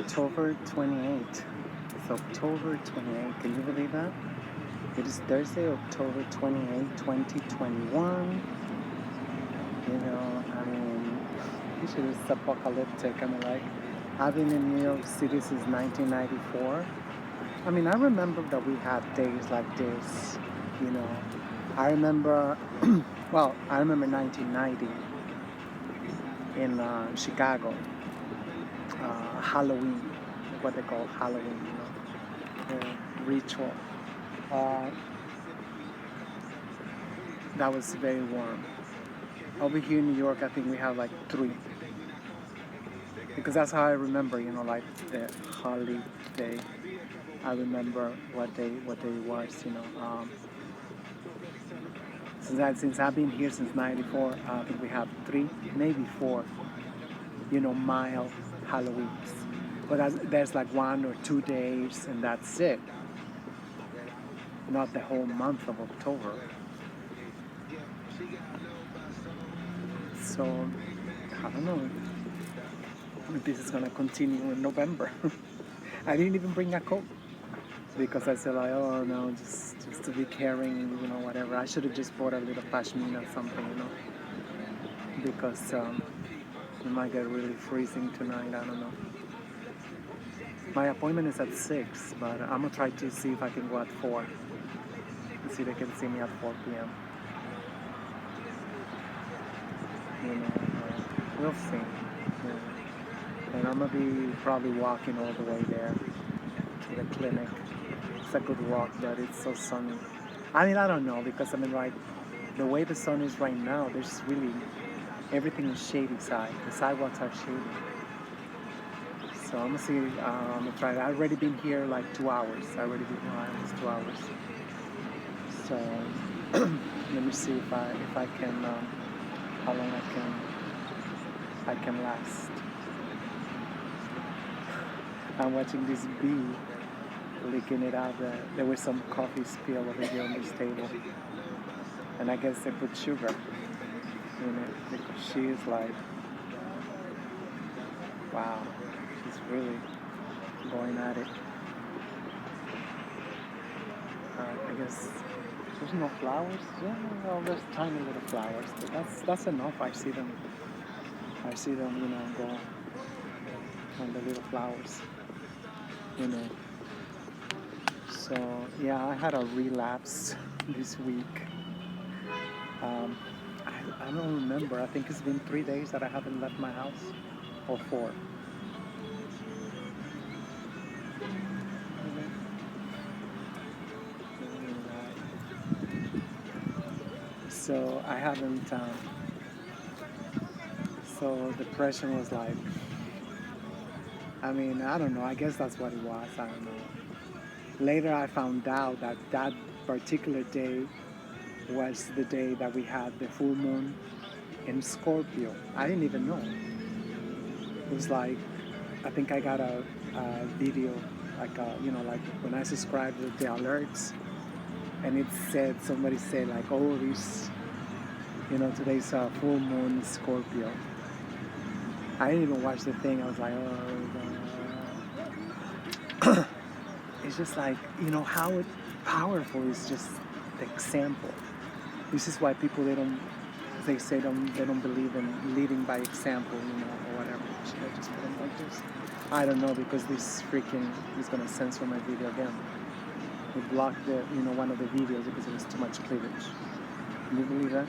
October 28th. It's October 28th. Can you believe that? It is Thursday, October 28th, 2021. You know, I mean, this shit is apocalyptic. I mean, like, I've been in New York City since 1994. I mean, I remember that we had days like this, you know. I remember, I remember 1990 in Chicago, Halloween, what they call Halloween, ritual. Uh, that was very warm. Over here in New York, I think we have like 3. Because that's how I remember, like the holiday. I remember what day it was, Since I've been here since '94, I think we have 3, maybe 4, mild Halloweens. But there's like 1 or 2 days, and that's it. Not the whole month of October. So, I don't know if this is gonna continue in November. I didn't even bring a coat because I said like, oh no, just to be carrying, whatever. I should have just bought a little pashmina or something, because it might get really freezing tonight. I don't know. My appointment is at 6, but I'm gonna try to see if I can go at 4. And see if they can see me at 4 p.m. We'll see. And I'm gonna be probably walking all the way there to the clinic. It's a good walk, but it's so sunny. I mean, I don't know, because like the way the sun is right now, there's really everything is shady side. The sidewalks are shady. So I'm gonna see. I'm gonna try it. I've already been here like 2 hours. Almost 2 hours. So let me see if I can how long I can last. I'm watching this bee licking it out. There was some coffee spill over here on this table, and I guess they put sugar in it because she is like, wow, she's really going at it. I guess there's no flowers. Yeah, well, there's tiny little flowers, but that's enough. I see them, go on the little flowers. So yeah, I had a relapse this week. I don't remember. I think it's been 3 days that I haven't left my house, or 4. So I haven't. So depression was like. I mean, I don't know. I guess that's what it was. I don't know. Later, I found out that particular day was the day that we had the full moon in Scorpio. I didn't even know. It was like, I think I got a video, like like when I subscribed to the alerts, and it said, somebody said like, oh, this, today's full moon Scorpio. I didn't even watch the thing. I was like, oh. It's just like, how powerful is just the example. This is why people, they don't believe in leading by example, or whatever. Should I just put them like this? I don't know, because this freaking is gonna censor my video again. It blocked the, one of the videos because it was too much cleavage. Can you believe that?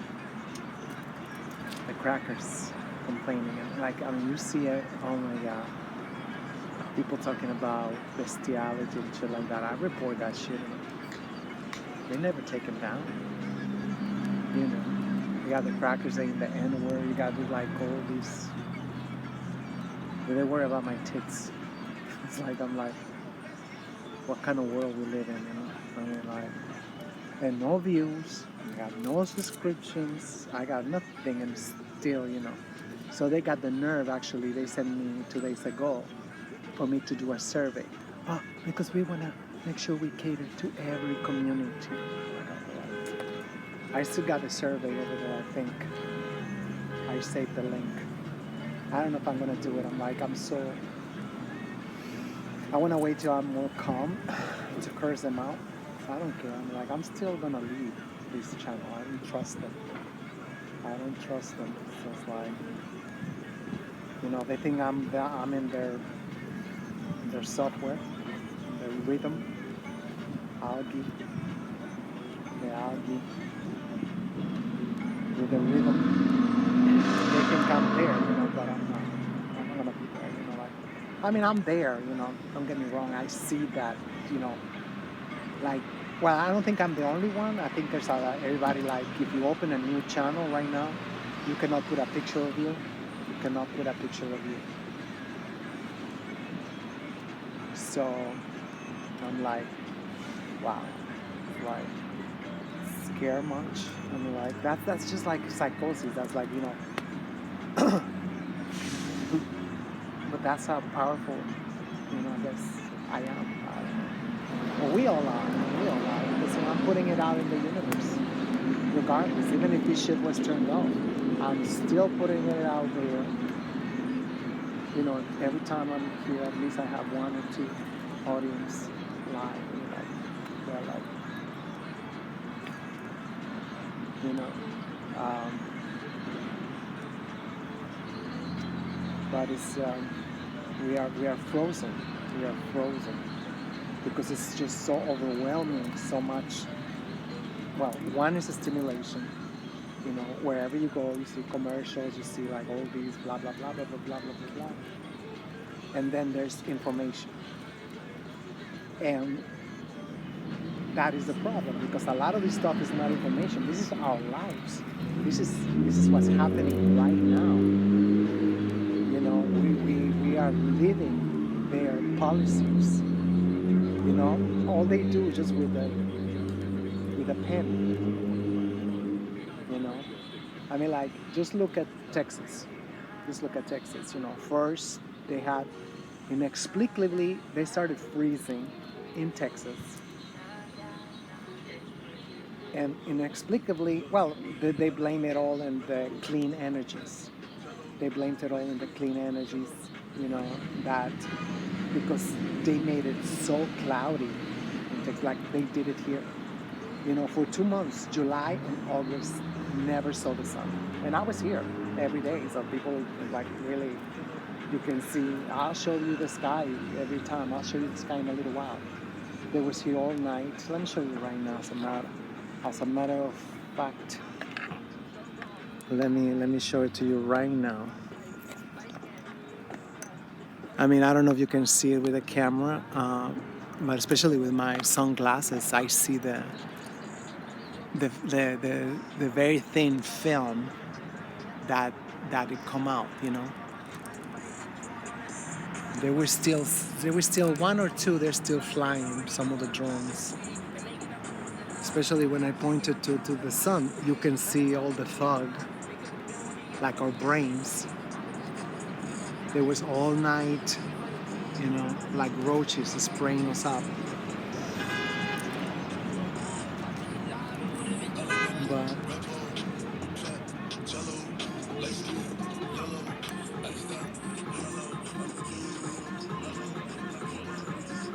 The crackers complaining, and like, I mean, you see it. Oh my God. People talking about bestiality and shit like that. I report that shit. They never take it down. You got the crackers saying the N-word. You got like all these. They worry about my tits. It's like, I'm like, what kind of world we live in, I mean, like, and no views. I got no subscriptions. I got nothing, and still, So they got the nerve. Actually, they sent me 2 days ago for me to do a survey. Oh, because we want to make sure we cater to every community. I still got the survey over there, I think. I saved the link. I don't know if I'm going to do it. I'm so I want to wait till I'm more calm to curse them out. I don't care. I'm like, I'm still gonna leave this channel. I don't trust them. I don't trust them. So it's like, they think I'm in their software, their rhythm, algae, the algae with the rhythm. They think I'm there, but I'm not. I'm not gonna be there, I mean, I'm there, don't get me wrong. I see that, you know, like, well, I don't think I'm the only one. I think there's everybody, like, if you open a new channel right now, you cannot put a picture of you. You cannot put a picture of you. So I'm like, wow, like, scare much? I mean, like, that's just like psychosis. That's like, but that's how powerful, I guess I am. I don't know. Well, we all are. We all are. Because I'm putting it out in the universe. Regardless, even if this shit was turned off, I'm still putting it out there. Every time I'm here, at least I have one or two audience live. They're like, you know, um, but it's we are frozen. We are frozen because it's just so overwhelming. So much. Well, one is a stimulation. Wherever you go, you see commercials, you see like all these blah blah blah blah blah blah blah blah blah, and then there's information, and that is the problem because a lot of this stuff is not information. This is our lives. This is what's happening right now. We are living their policies. All they do just with a pen. I mean, like, just look at Texas. Just look at Texas. First they had inexplicably they started freezing in Texas, and inexplicably, well, they blame it all in the clean energies. They blamed it all in the clean energies. That because they made it so cloudy in Texas, like they did it here. For 2 months, July and August, never saw the sun. And I was here every day, so people, like, really, you can see, I'll show you the sky every time. I'll show you the sky in a little while. They was here all night. Let me show you right now, as a matter of fact. Let me show it to you right now. I mean, I don't know if you can see it with a camera, but especially with my sunglasses, I see the very thin film that it come out. There were still one or two. They're still flying, some of the drones. Especially when I pointed to the sun, you can see all the fog, like our brains. There was all night, like roaches spraying us up. But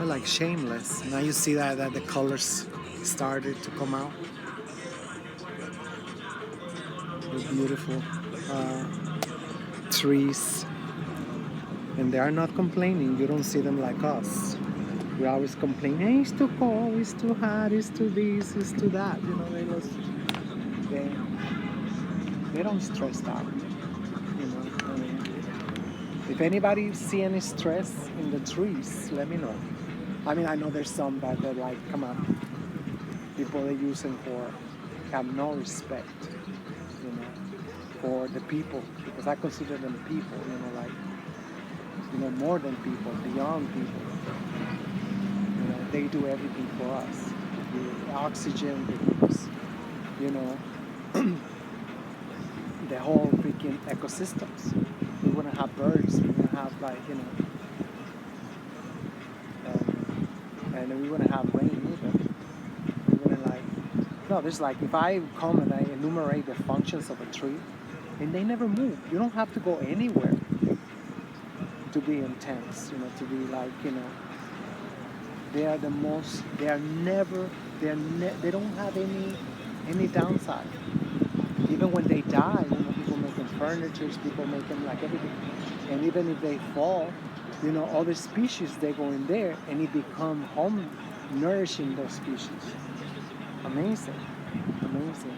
like shameless. Now you see that the colors started to come out. They're beautiful trees, and they are not complaining. You don't see them like us. We always complain, hey, it's too cold, it's too hot, it's too this, it's too that. They don't stress out. I mean, if anybody see any stress in the trees, let me know. I mean, I know there's some that they're like, come on, people they use them have no respect, for the people, because I consider them people, more than people, beyond people. They do everything for us. They give oxygen, they give us, the whole freaking ecosystems. We wouldn't have birds, we wouldn't have and we wouldn't have rain either. We wouldn't there's if I come and I enumerate the functions of a tree, and they never move. You don't have to go anywhere to be intense, to be They are the most. They are never. They don't have any downside. Even when they die, people making furniture, people making like everything. And even if they fall, other species they go in there and it become home nourishing those species. Amazing, amazing.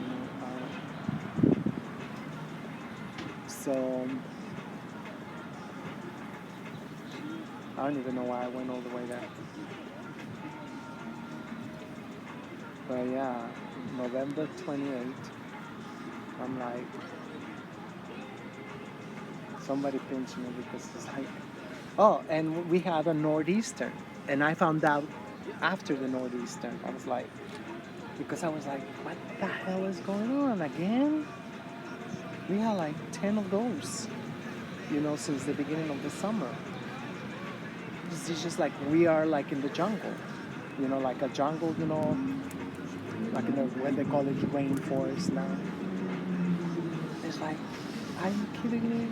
So I don't even know why I went all the way there. But yeah, November 28th, I'm like, somebody pinched me because it's like, oh, and we had a northeastern, and I found out after the northeastern. I was like, because I was like, what the hell is going on again? We had like 10 of those, since the beginning of the summer. It's just like we are like in the jungle, like a jungle, like in the, what they call it, rainforest now. It's like, are you kidding me?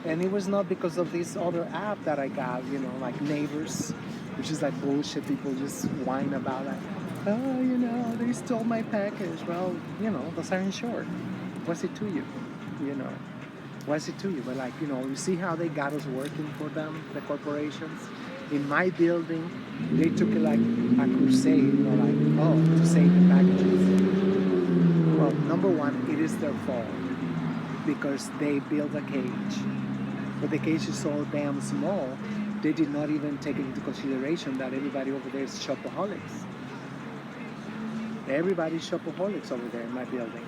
And it was not because of this other app that I got, like Neighbors, which is like bullshit. People just whine about it. Oh, they stole my package. Well, those are insured. What's it to you? What's it to you? But like, you see how they got us working for them, the corporations? In my building, they took it like a crusade, to save the packages. Well, number one, it is their fault because they built a cage. But the cage is so damn small, they did not even take into consideration that everybody over there is shopaholics. Everybody's shopaholics over there in my building.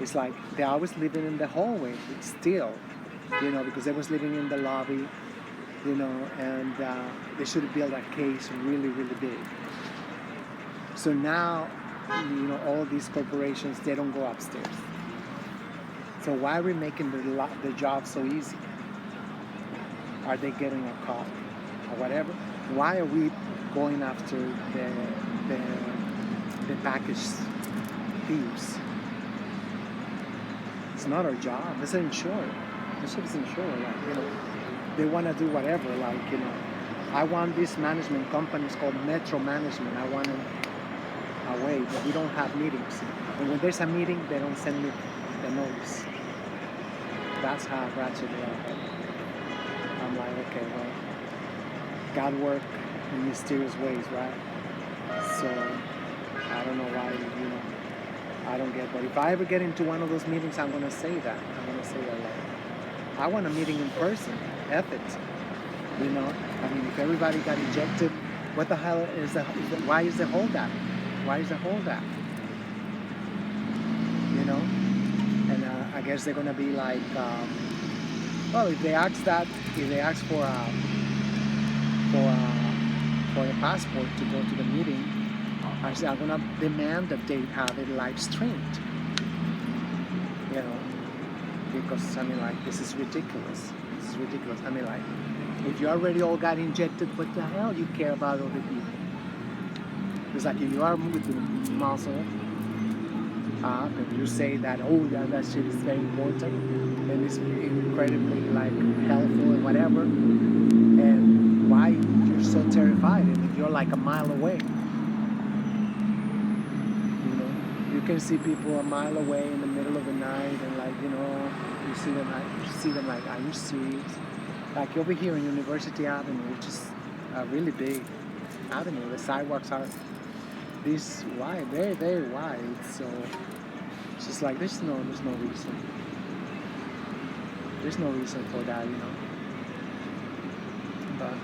It's like they always living in the hallway still, because they was living in the lobby, and they should have built a cage really, really big. So now, all these corporations, they don't go upstairs. So why are we making the job so easy? Are they getting a call or whatever? Why are we going after the package thieves? It's not our job. It's insured. This shit is insured. They want to do whatever. I want this management company. It's called Metro Management. I want them away, but we don't have meetings. And when there's a meeting, they don't send me the notice. That's how ratchet they are. I'm like, okay, well, God work in mysterious ways, right? So I don't know why, I don't get. But if I ever get into one of those meetings, I'm gonna say that. I want a meeting in person. F it. If everybody got injected, what the hell is why is the holdup? Why is the holdup? And I guess they're gonna be like, well, if they ask for a passport to go to the meeting, actually I'm gonna demand that they have it live streamed. Because this is ridiculous. This is ridiculous. If you already all got injected, what the hell you care about other people? It's like if you are with the muscle up and you say that, that shit is very important and it's incredibly helpful and whatever, and why you're so terrified? And if you're like a mile away, you can see people a mile away in the middle of the night, and you see them like, are you serious? Like over here in University Avenue, which is a really big avenue, the sidewalks are this wide, very, very wide. So it's just like there's no reason. There's no reason for that, But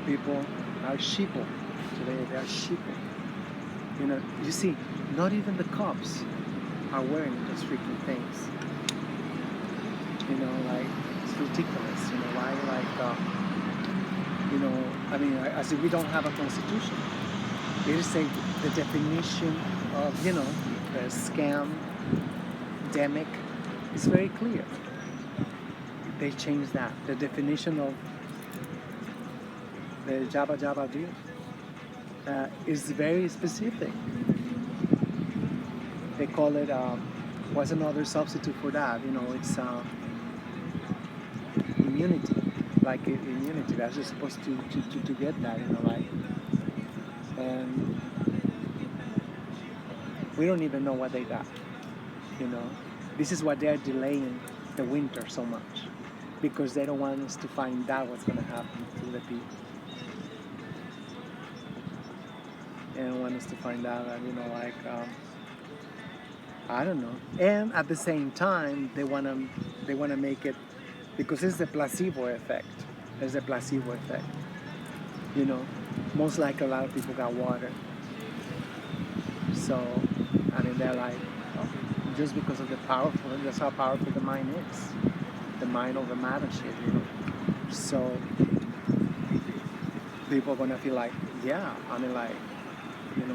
people are sheeple today. They are sheeple. You see, not even the cops are wearing those freaking things. It's ridiculous. Why, as if we don't have a constitution. They say the definition of, the scam, demic, is very clear. They changed that. The definition of the Jabba Jabba deal is very specific. They call it, what's another substitute for that? It's immunity. like immunity. That's just supposed to get that, like, and we don't even know what they got, you know. This is why they're delaying the winter so much, because they don't want us to find out what's going to happen to the people. They don't want us to find out that, like, I don't know. And at the same time, they wanna make it, because it's the placebo effect. There's a placebo effect. You know, most likely a lot of people got water. So, I mean, they're like, oh, just because of that's how powerful the mind is. The mind over matter shit. So, people are gonna feel like, yeah, I mean, like,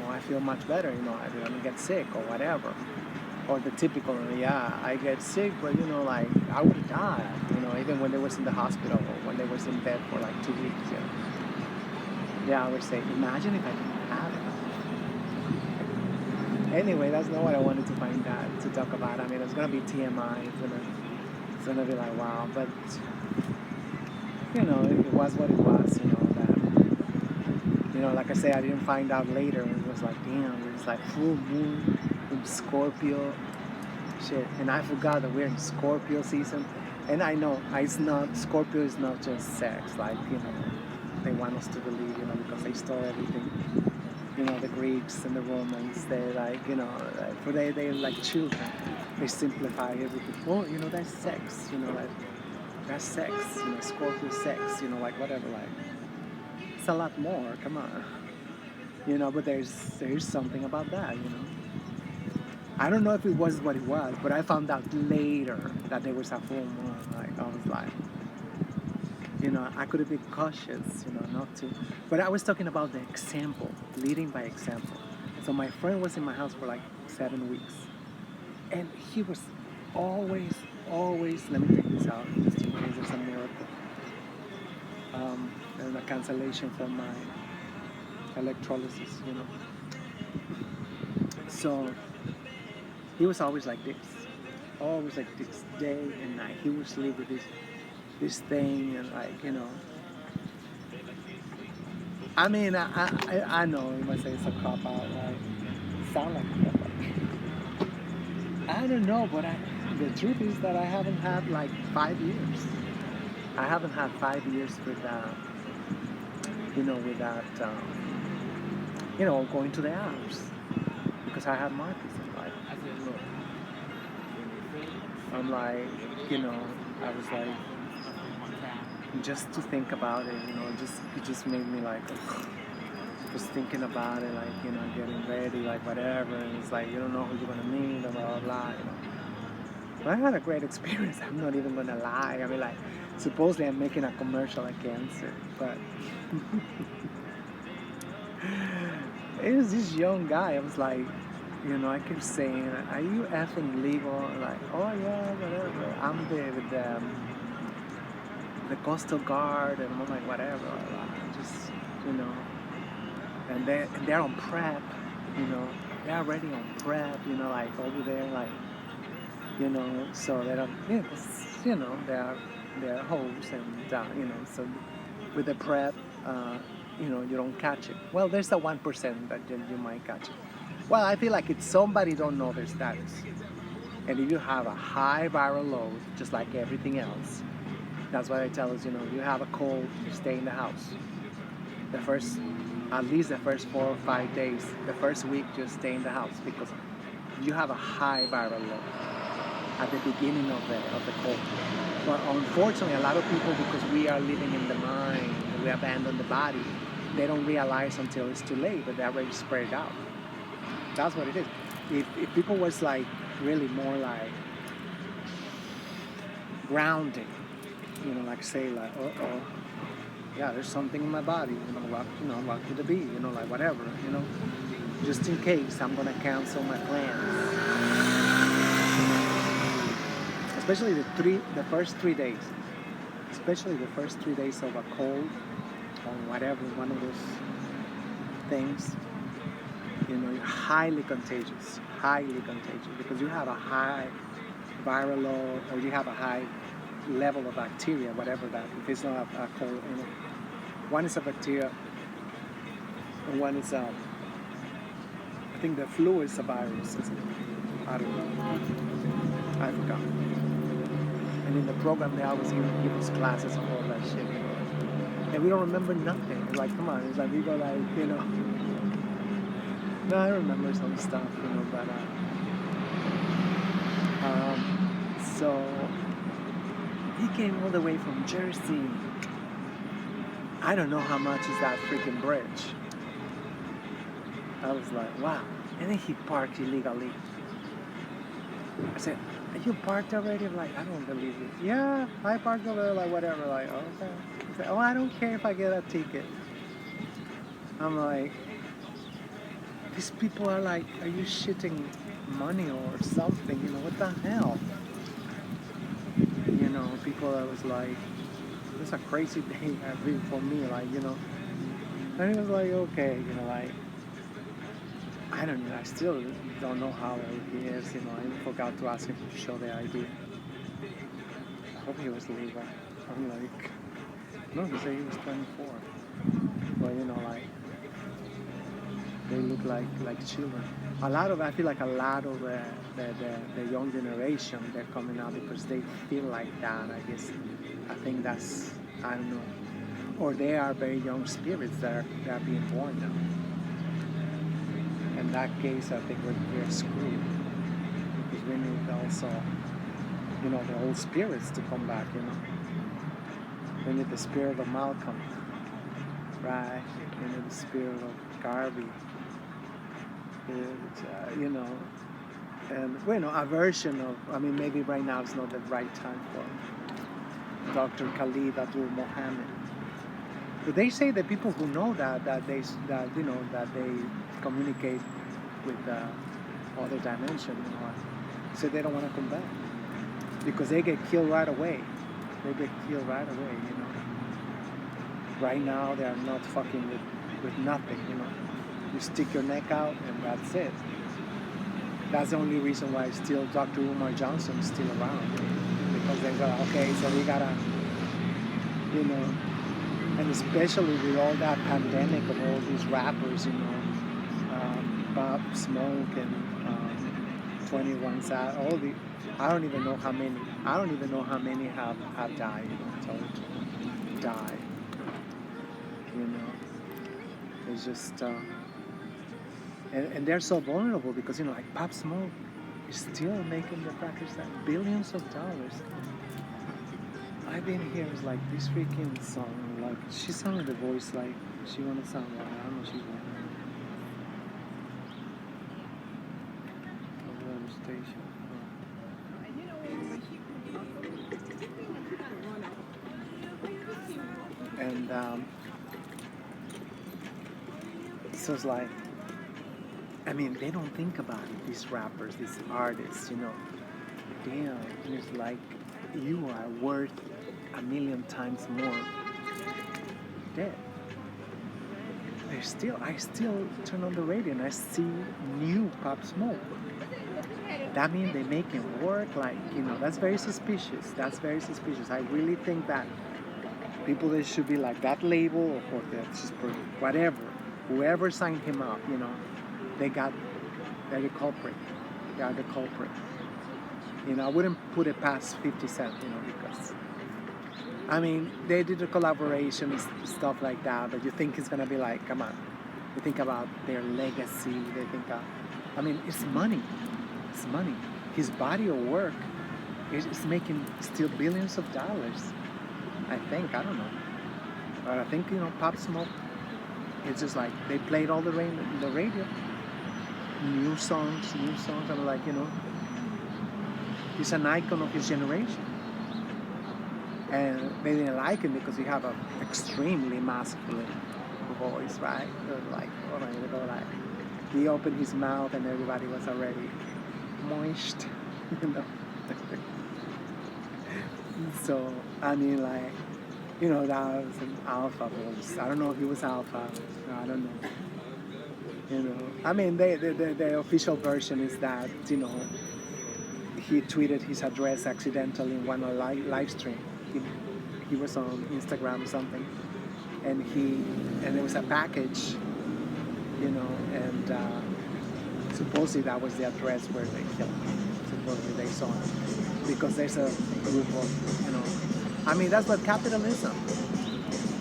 I feel much better, I don't get sick or whatever. Or the typical, yeah, I get sick, but like, I would die, even when they was in the hospital or when they was in bed for like 2 weeks. Yeah, I would say, imagine if I didn't have it. Anyway, that's not what I wanted to find out, to talk about. I mean, it's gonna be TMI. It's gonna be like, wow, but it was what it was. That like I say, I didn't find out later. It was like, damn, it was like full moon with Scorpio. Shit, and I forgot that we're in Scorpio season, and I know Scorpio is not just sex, like they want us to believe, because they stole everything. The Greeks and the Romans, they like, for they like children, they simplify everything. Oh, that's sex, like that's sex, Scorpio sex, like whatever, like it's a lot more. Come on, but there's something about that, I don't know if it was what it was, but I found out later that there was a full moon. Like, I was like, I could have been cautious, not to. But I was talking about the example, leading by example. So my friend was in my house for like 7 weeks. And he was always, let me take this out, just in case there's a miracle. And a cancellation from my electrolysis, So he was always like this, day and night. He would sleep with this thing, and like, I mean, I know you might say it's a cop out, right? Sound like a cop out. I don't know, but the truth is that I haven't had like 5 years. I haven't had 5 years without, going to the Alps, because I had Marcus in life. I'm like, I was like, just to think about it, it just made me like, just thinking about it, like, getting ready, like whatever, and it's like, you don't know who you're gonna meet, blah, blah, blah, But I had a great experience, I'm not even gonna lie. I mean, like, supposedly I'm making a commercial against it, but it was this young guy. I was like, I kept saying, are you effing legal? Like, oh yeah, whatever. I'm the Coastal Guard, and I'm like, whatever. Just, and they're on prep, they're already on prep, like over there, like, so they don't, they're hoes, and so with the prep, you don't catch it. Well, there's a 1% that you might catch it. Well, I feel like if somebody don't know their status, and if you have a high viral load, just like everything else, that's why I tell us, you have a cold, you stay in the house. At least the first 4 or 5 days, the first week, just stay in the house, because you have a high viral load at the beginning of the cold. But unfortunately, a lot of people, because we are living in the mind, we abandon the body, they don't realize until it's too late, but they're already spread out. That's what it is. If people was like really more like grounded, like say like, yeah, there's something in my body, walk to the beat, like whatever, just in case I'm gonna cancel my plans. Especially the first 3 days. Especially the first 3 days of a cold or whatever, one of those things. You're highly contagious, because you have a high viral load, or you have a high level of bacteria, whatever that. If it's not a cold, you know, one is a bacteria, and one is I think the flu is a virus. Isn't it? I don't know. I forgot. And in the program, they always give us classes of all that shit. You know? And we don't remember nothing. It's like, come on. It's like we go like, you know. No, I remember some stuff, you know, but so he came all the way from Jersey. I don't know how much is that freaking bridge. I was like, wow. And then he parked illegally. I said, are you parked already? I'm like, I don't believe you. Yeah, I parked over there, like whatever. Like, okay. He said, oh, I don't care if I get a ticket. I'm like, these people are like, are you shitting money or something? You know, what the hell? You know, people that was like, it's a crazy day for me, like, you know. And it was like, okay, you know, like, I don't know, I still don't know how old he is, you know. I forgot to ask him to show the ID. I hope he was legal. I'm like, no, he said he was 24. But, you know, like, they look like children. I feel like a lot of the young generation, they're coming out because they feel like that, I guess. I think that's, I don't know. Or they are very young spirits that are being born now. In that case, I think we're screwed. Because we need also, you know, the old spirits to come back, you know. We need the spirit of Malcolm, right? We need the spirit of Garvey. You know, and well, you know, a version of, I mean, maybe right now is not the right time for Dr. Khalid Abdul Mohammed. But they say that people who know that they communicate with other dimension, you know, so they don't want to come back because they get killed right away. They get killed right away, you know. Right now, they are not fucking with nothing, you know. You stick your neck out and that's it. That's the only reason why still Dr. Umar Johnson is still around. Because they go, okay, so we gotta, you know, and especially with all that pandemic of all these rappers, you know, Pop Smoke and 21 Savage, all the, I don't even know how many have died, you know, totally died. You know, it's just, and they're so vulnerable because, you know, like Pop Smoke is still making the crackers that billions of dollars. I've been here, it's like this freaking song, like she sounded the voice like she wanted to sound like, I don't know, she's like station. And so it's like, I mean, they don't think about it, these rappers, these artists, you know. Damn, it's like you are worth 1,000,000 times more dead. I still turn on the radio and I see new Pop Smoke. That means they make it work, like, you know, that's very suspicious. That's very suspicious. I really think that people that should be like that label or whatever, whoever signed him up, you know, they're the culprit. They are the culprit. You know, I wouldn't put it past 50 Cent, you know, because, I mean, they did a collaboration and stuff like that, but you think it's gonna be like, come on. You think about their legacy, they think, I mean, it's money. It's money. His body of work is making still billions of dollars. I think, I don't know. But I think, you know, Pop Smoke, it's just like, they played all the radio. New songs. I'm like, you know, he's an icon of his generation. And they didn't like him because he have an extremely masculine voice, right? Like, oh my God, like, he opened his mouth and everybody was already moist, you know. So, I mean, like, you know, that was an alpha voice. I don't know if he was alpha. I don't know. You know, I mean, the official version is that, you know, he tweeted his address accidentally in one live stream. He was on Instagram or something, and there was a package, and supposedly that was the address where they killed him. Supposedly they saw him because there's a group of, I mean, that's what capitalism.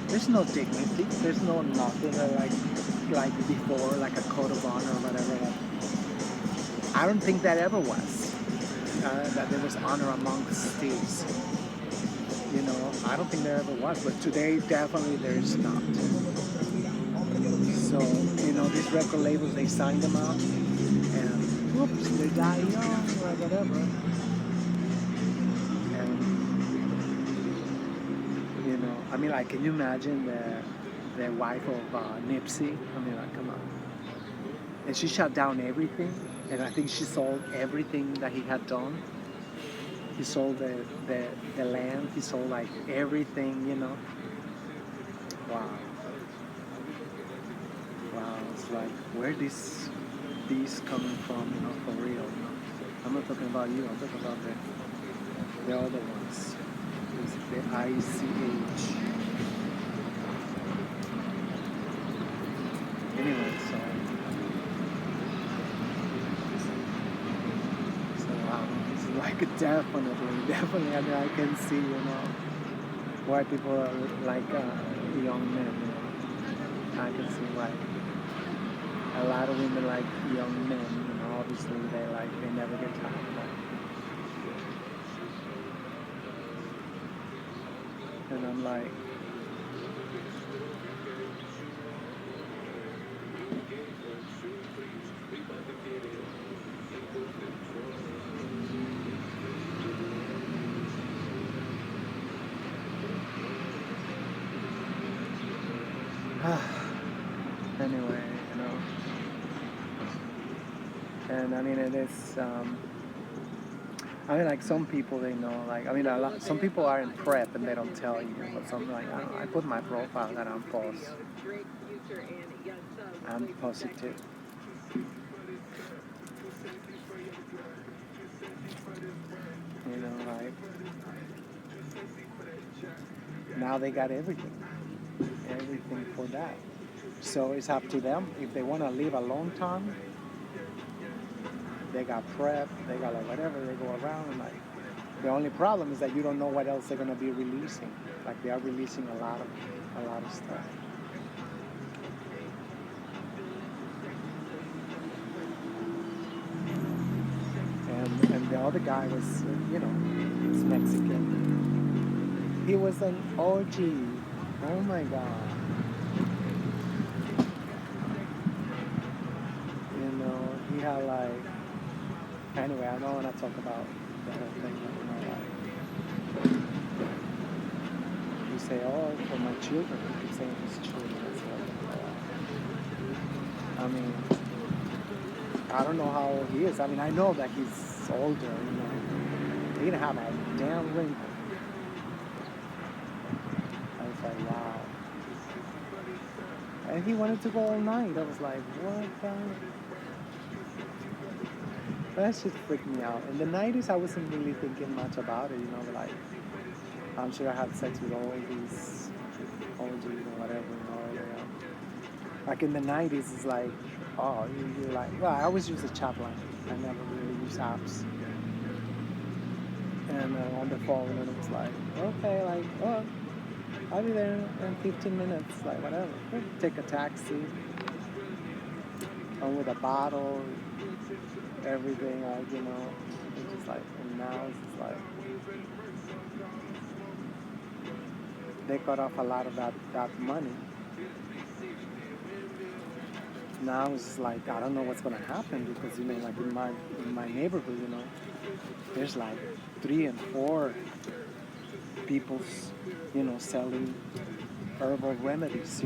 There's no dignity. There's no nothing like before, like a code of honor or whatever. I don't think that ever was. That there was honor amongst thieves. I don't think there ever was, but today definitely there's not. So, these record labels, they sign them out, and whoops, they die young or whatever. And, I mean, like, can you imagine the wife of Nipsey? I mean, like, come on. And she shut down everything, and I think she sold everything that he had done. He sold the land, he sold like everything, Wow. Wow, it's like, where these coming from, for real, I'm not talking about you, I'm talking about the other ones. It's the ICH. Anyway, so wow, it's like definitely, I mean, I can see, why people are like young men, I can see why a lot of women like young men, obviously they never get tired. And I'm like, anyway, and I mean, it is, I mean, like, some people, they know, like, I mean, some people are in prep and they don't tell you, but some, like, I don't know, I put my profile that I'm positive. Like, now they got everything for that. So it's up to them. If they want to live a long time, they got prep, they got like whatever, they go around, and like, the only problem is that you don't know what else they're gonna be releasing. Like, they are releasing a lot of stuff. And the other guy was, he's Mexican. He was an OG. Oh my God. He had like, anyway, I don't want to talk about the whole thing. You say, oh, for my children. You keep saying his children. I mean, I don't know how old he is. I mean, I know that he's older, He didn't have a damn wrinkle. I was like, wow. And he wanted to go all night. I was like, what the? That shit freaked me out. In the 90s, I wasn't really thinking much about it, like, I'm sure I had sex with all these OGs or whatever, Like, in the 90s, it's like, oh, you're like, well, I always use a chat line. I never really use apps. And on the phone, and it was like, okay, like, oh, I'll be there in 15 minutes, like, whatever. Take a taxi. Come with a bottle, everything, like, it's just like, and now it's just like, they cut off a lot of that money. Now it's just like, I don't know what's gonna happen, because, like, in my neighborhood, there's like 3 and 4 people, selling herbal remedies,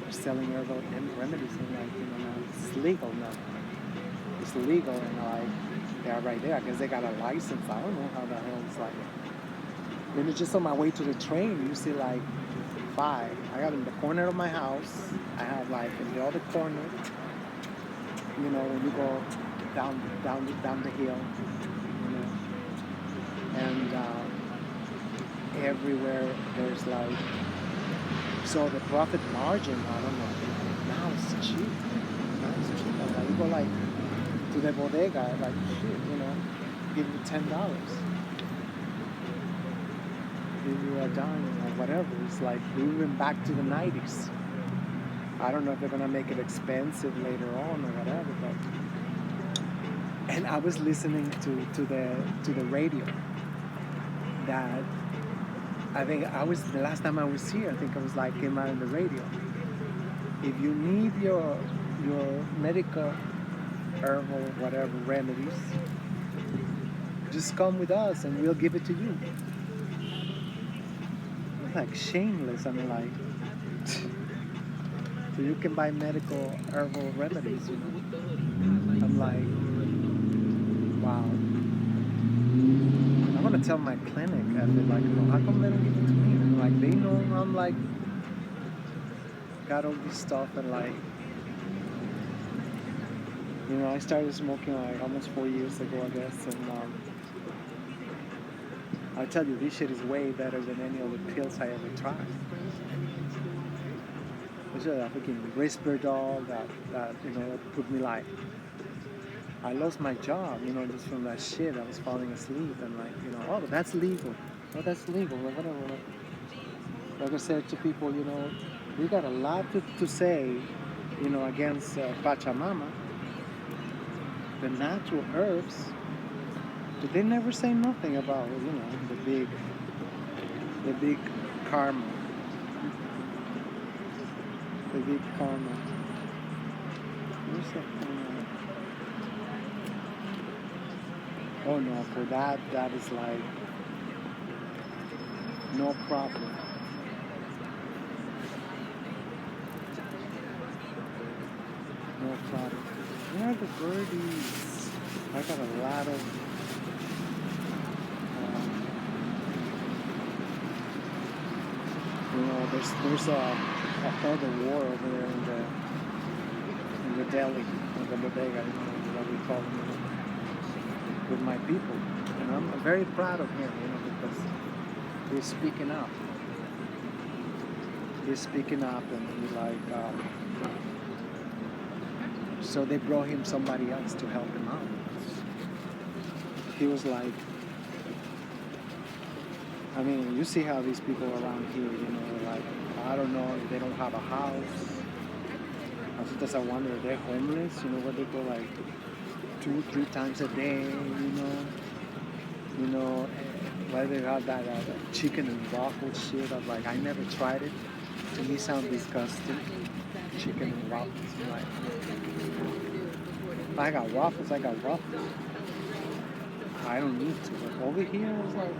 They're selling herbal remedies, and like, now it's legal now. It's legal, and like, they're right there. I guess they got a license. I don't know how the hell it's like. Then it's just on my way to the train, you see like 5. I got in the corner of my house. I have like in the other corner, when you go down the hill, you know, and everywhere there's like, so the profit margin, I don't know, now it's cheap. Now it's cheap. And like, you go like to the bodega, like shit, you know, give you $10, give you a dime or whatever. It's like we went back to the 90s. I don't know if they're gonna make it expensive later on or whatever, but and I was listening to the radio that I think I was the last time I was here. I think I was like came out on the radio. If you need your medical herbal whatever remedies, just come with us and we'll give it to you. Like shameless. I mean, like so you can buy medical herbal remedies. You know, I'm like, wow. I'm gonna tell my clinic after like, you know, how come they don't give it to me? And like they know I'm like got all this stuff and like, you know, I started smoking like almost 4 years ago, I guess, and I tell you, this shit is way better than any of the pills I ever tried. It's just a freaking Risperdal that you know that put me like. I lost my job, you know, just from that shit. I was falling asleep and like, you know, oh, that's legal. Oh, that's legal. Or whatever. Like I said to people, you know, we got a lot to say, you know, against Pachamama, the natural herbs, but they never say nothing about, you know, the big karma, the big karma. Where's that? Oh no, for that is like no problem. No problem. Where are the birdies? I got a lot of you know, there's a further war over there in the deli, in the bodega, you know, what we call it, you know, with my people. And I'm very proud of him, you know, because he's speaking up. He's speaking up and he like so they brought him somebody else to help him out. He was like, I mean, you see how these people around here, you know, like, I don't know if they don't have a house. Sometimes I wonder if they're homeless, you know, where they go like 2-3 times a day, you know, why they have that chicken and waffle shit. I'm like, I never tried it. To me, sounds disgusting. Chicken and waffles, like, if I got waffles, I got waffles. I don't need to. But over here, it's like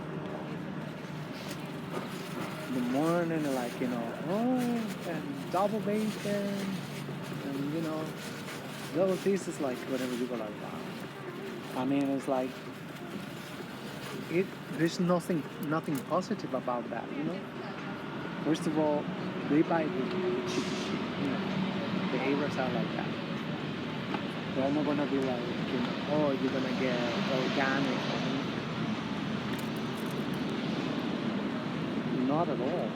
in the morning, like, you know, oh, and double bacon, and you know, double pieces, like whatever you go like. Wow. I mean, it's like there's nothing positive about that, you know. First of all, they buy the cheap shit, you know. The Arabs are like that. They're not gonna be like, you know, oh, you're gonna get organic. Not at all.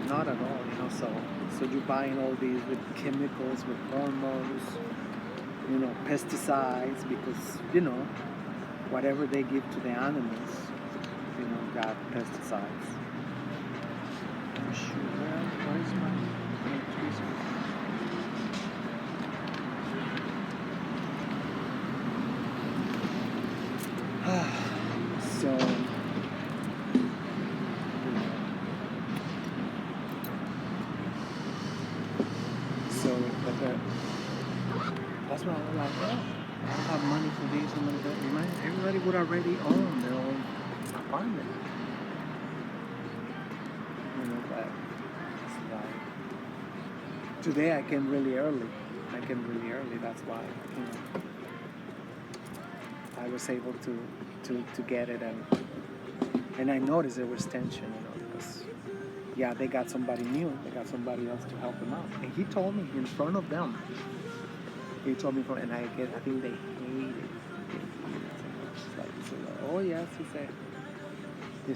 Not at all, you know. So you're buying all these with chemicals, with hormones, you know, pesticides, because you know whatever they give to the animals, you know, got pesticides. For sure. Where is my that's why I'm like, oh, I don't have money for these and that. Everybody would already own their own apartment. You know, but it's like, today I came really early. That's why, you know, I was able to get it, and I noticed there was tension, you know, because yeah, they got somebody new, they got somebody else to help them out, and he told me in front of them. He told me from, and I think they hate it. They hate it so much. It's like, so like, oh yes, he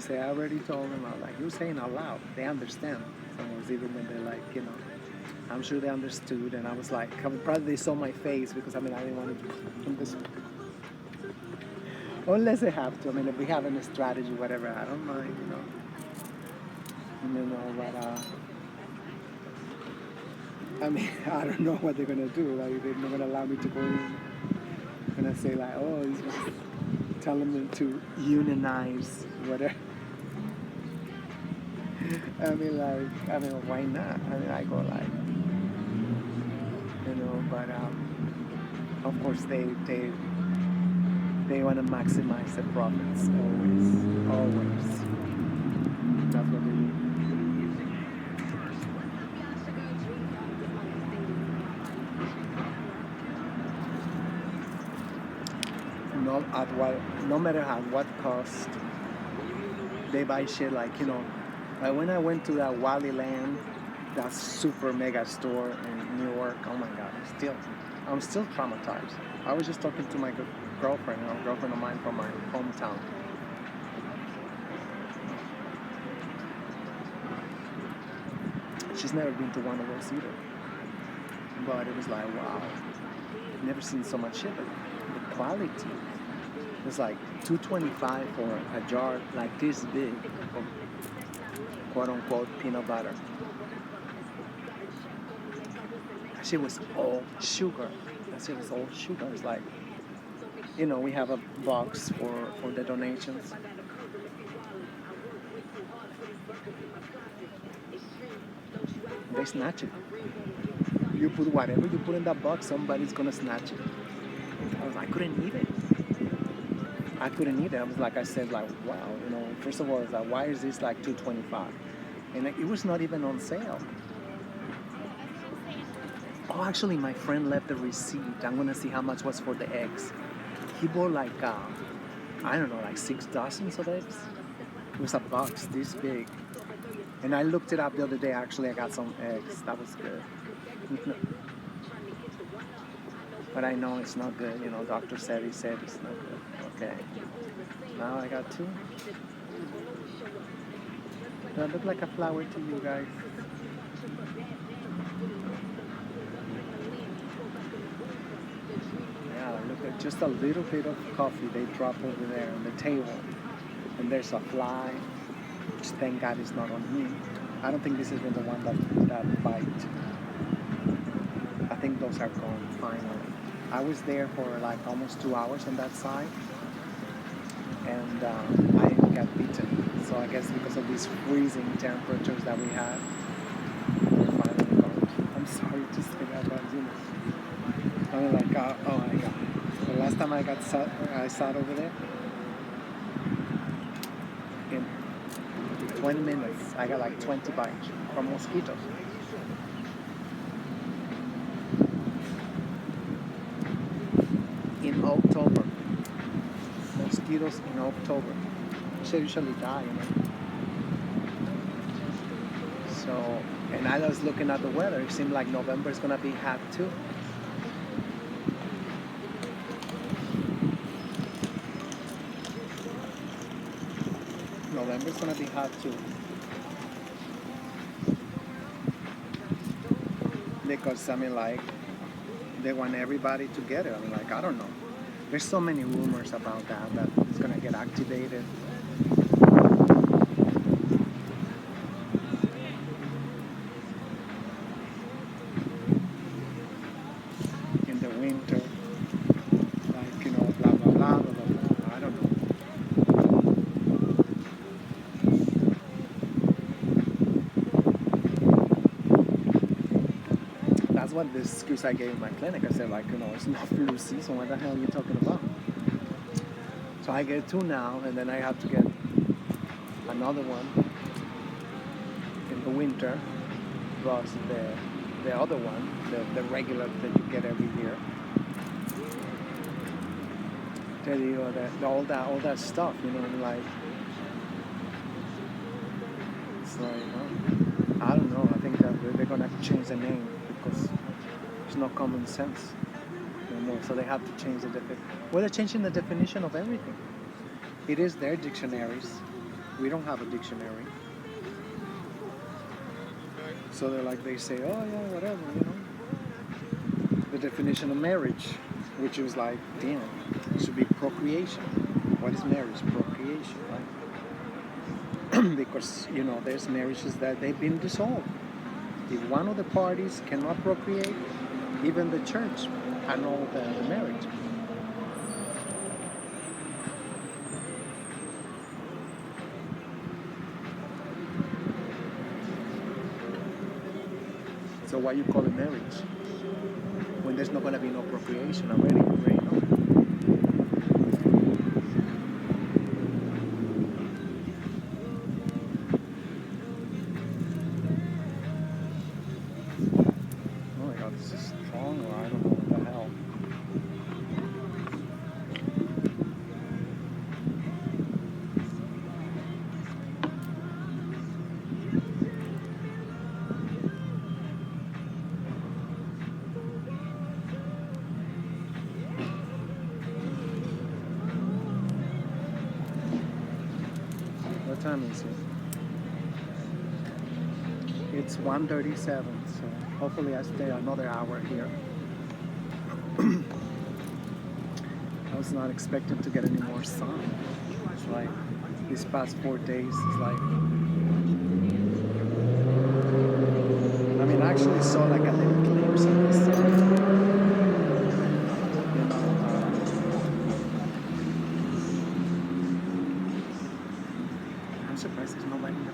said, I already told them. I was like, you're saying out loud. They understand. Sometimes even when they're like, I'm sure they understood. And I was like, probably they saw my face because I didn't want to put this. Unless they have to. If we have a strategy, whatever, I don't mind, but I don't know what they're gonna do. Like they're not gonna allow me to go in. They're gonna say like, oh, he's just telling them to unionize whatever. Why not? I go like, but of course they want to maximize the profits always. That's what they do. No matter at what cost, they buy shit like when I went to that Wally Land, that super mega store in New York. Oh my God, I'm still traumatized. I was just talking to my girlfriend, a girlfriend of mine from my hometown. She's never been to one of those either. But it was like, wow, never seen so much shit. But the quality, it was like $2.25 for a jar like this big of quote unquote peanut butter. That shit was all sugar. It's like, we have a box for the donations. They snatch it. You put whatever you put in that box, somebody's gonna snatch it. I couldn't eat it. I was like, I said, like, wow, first of all, it's like, why is this like $2.25? And it was not even on sale. Oh, actually, my friend left the receipt. I'm gonna see how much was for the eggs. He bought like, I don't know, like 6 dozens of eggs. It was a box this big. And I looked it up the other day. Actually, I got some eggs. That was good. But I know it's not good. Doctor said it's not good. Okay. Now I got 2. Do I look like a flower to you guys? Yeah, look at just a little bit of coffee they drop over there on the table. And there's a fly, which thank God is not on me. I don't think this is the one that bite. I think those are gone finally. I was there for like almost 2 hours on that side, and I got beaten. So I guess because of these freezing temperatures that we had, finally gone. I'm sorry to say that, but I'm like, oh my God. The last time I sat over there, in 20 minutes, I got like 20 bites from mosquitoes. In October. Mosquitoes in October. They usually die, So, and I was looking at the weather. It seemed like November is gonna be hot too. November's gonna be hot too. Because they want everybody together. I don't know. There's so many rumors about that it's gonna get activated. In the winter, blah blah blah blah blah. I don't know. That's what the excuse I gave in my clinic. I said it's not flu season. What the hell are you talking about? So I get 2 now, and then I have to get another one in the winter, plus the other one, the regular that you get every year. Tell you all that stuff, it's like, I don't know. I think that they're gonna change the name because there's no common sense. anymore, so they have to change the definition. Well, they're changing the definition of everything. It is their dictionaries. We don't have a dictionary. So they're like, they say, oh yeah, whatever, you know. The definition of marriage, which was like, damn, it should be procreation. What is marriage? Procreation, right? Because, you know, there's marriages that they've been dissolved. If one of the parties cannot procreate, even the church annulled the marriage. So why you call it marriage? When there's not going to be no procreation already, you know? Oh my god, this is strong, or I don't know what the hell. What time is it? It's 1:37, so hopefully I stay another hour here. I was not expecting to get any more sun. It's like these past 4 days is like, I mean, I actually saw like a little glimpse of the sun. You know, I'm surprised there's nobody in the.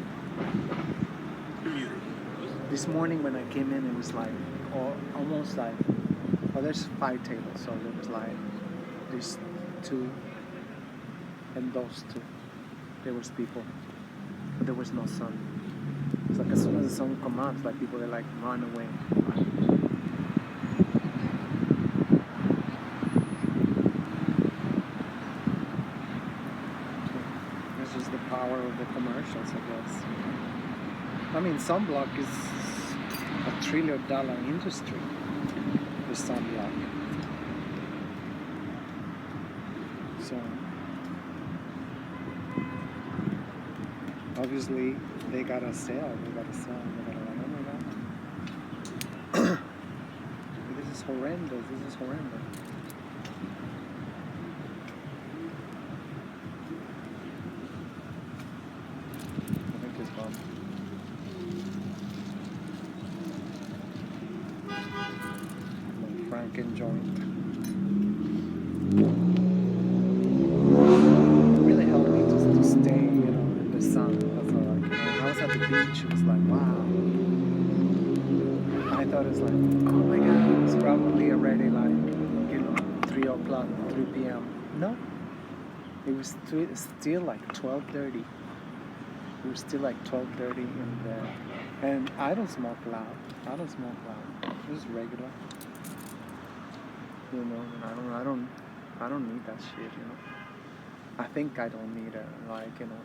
This morning when I came in, it was like almost like, well, there's 5 tables, so there was like these 2 and those 2. There was people, but there was no sun. It's like as soon as the sun comes up, like people are like run away. This is the power of the commercials, I guess. I mean, sunblock is a $1 trillion industry. The sunblock. So obviously they gotta sell. They gotta sell. They gotta like, oh my god, this is horrendous. This is horrendous. I think it's gone. Franken joint. Really helped me to stay, you know, in the sun. That's all. Like, you know, when I was at the beach, it was like, wow. I thought it was like, oh my god, it's probably already like, you know, 3 o'clock, 3 p.m. No, it was still like 12:30. It was still like 12:30 in there, and I don't smoke loud. I don't smoke loud. Just regular. You know, and I don't need that shit, you know. I think I don't need it, like, you know.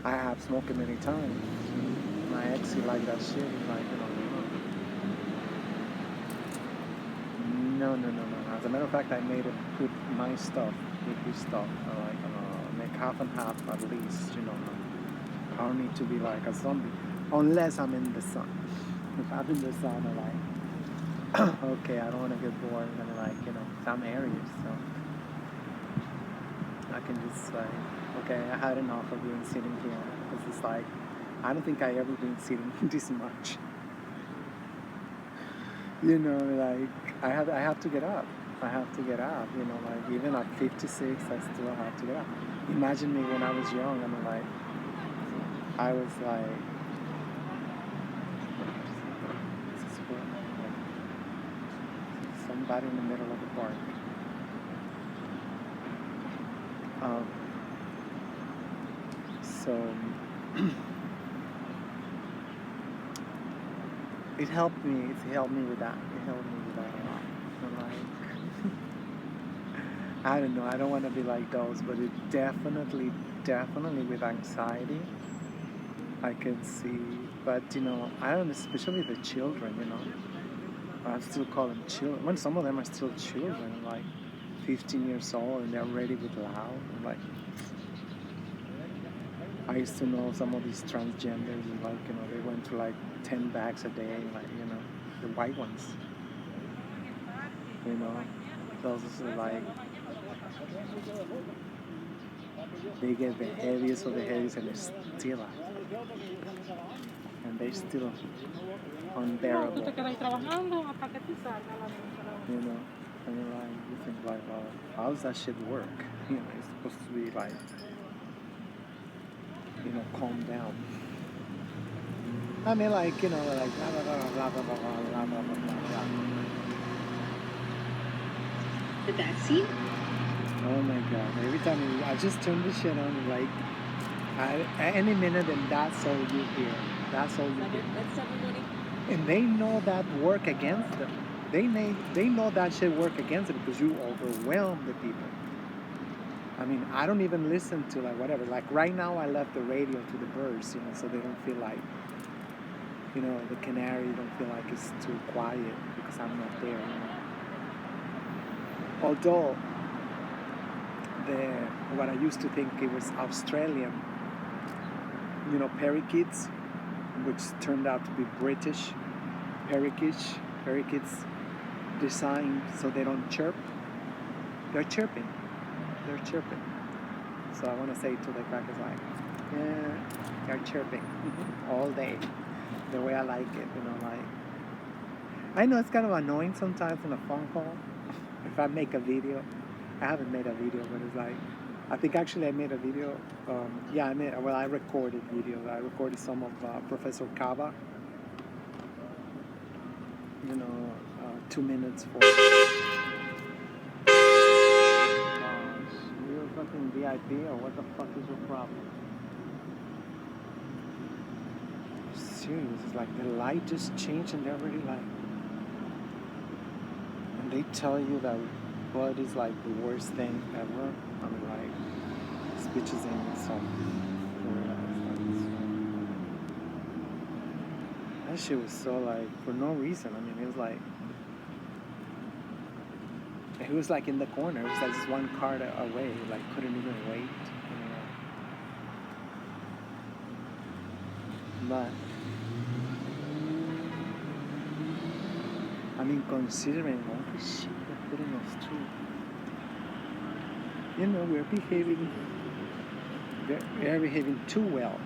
I have smoked it many times. My ex, he liked that shit, he's like, you know, no. As a matter of fact, I made it put my stuff with his stuff, like, make half and half at least, you know. I don't need to be like a zombie, unless I'm in the sun. If I'm in the sun, I'm like, okay, I don't want to get bored, and like, you know, some areas, so I can just like, okay, I had enough of being sitting here, because it's like, I don't think I ever been sitting this much. You know, like, I have to get up. I have to get up, you know, like, even at 56, I still have to get up. Imagine me when I was young, I mean, like, I was like, somebody in the middle of the park. So it helped me. It helped me with that. It helped me with that a lot. So like, I don't know. I don't want to be like those, but it definitely with anxiety, I can see. But you know, I don't, especially the children. You know, I still call them children. When some of them are still children, like 15 years old, and they're already with loud. I'm like, I used to know some of these transgenders, and like, they went to like 10 bags a day, like, the white ones, those are like, they get the heaviest of the heaviest, and they're still out, and they're still unbearable, and you're like, you think like, well, how does that shit work? It's supposed to be like, calm down. I mean, like, like, blah, blah, blah, blah, blah, blah, blah, blah, blah, blah. The vaccine? Oh my God. Every time I just turn the shit on, like, at any minute, and that's all you hear. That's all you hear. And they know that work against them. They know that shit work against them because you overwhelm the people. I mean, I don't even listen to, like, whatever. Like, right now, I left the radio to the birds, so they don't feel like, the canary don't feel like it's too quiet because I'm not there, Although, what I used to think it was Australian, parakeets, which turned out to be British parakeets designed so they don't chirp. They're chirping. So I want to say to the crackers, like, yeah, they're chirping all day, the way I like it, like. I know it's kind of annoying sometimes in a phone call. If I make a video, I haven't made a video, but it's like, I think actually I made a video. I recorded videos. I recorded some of Professor Kaba. 2 minutes for. You're fucking VIP, or what the fuck is your problem? Serious, it's like the light just changed and they're already like. And they tell you that blood is like the worst thing ever. I mean, like, this bitch is in some. That shit was so like, for no reason. I mean, it was like in the corner. It was like just one car away. Like, couldn't even wait. But I mean, considering all the shit they're putting us through, we're behaving too well.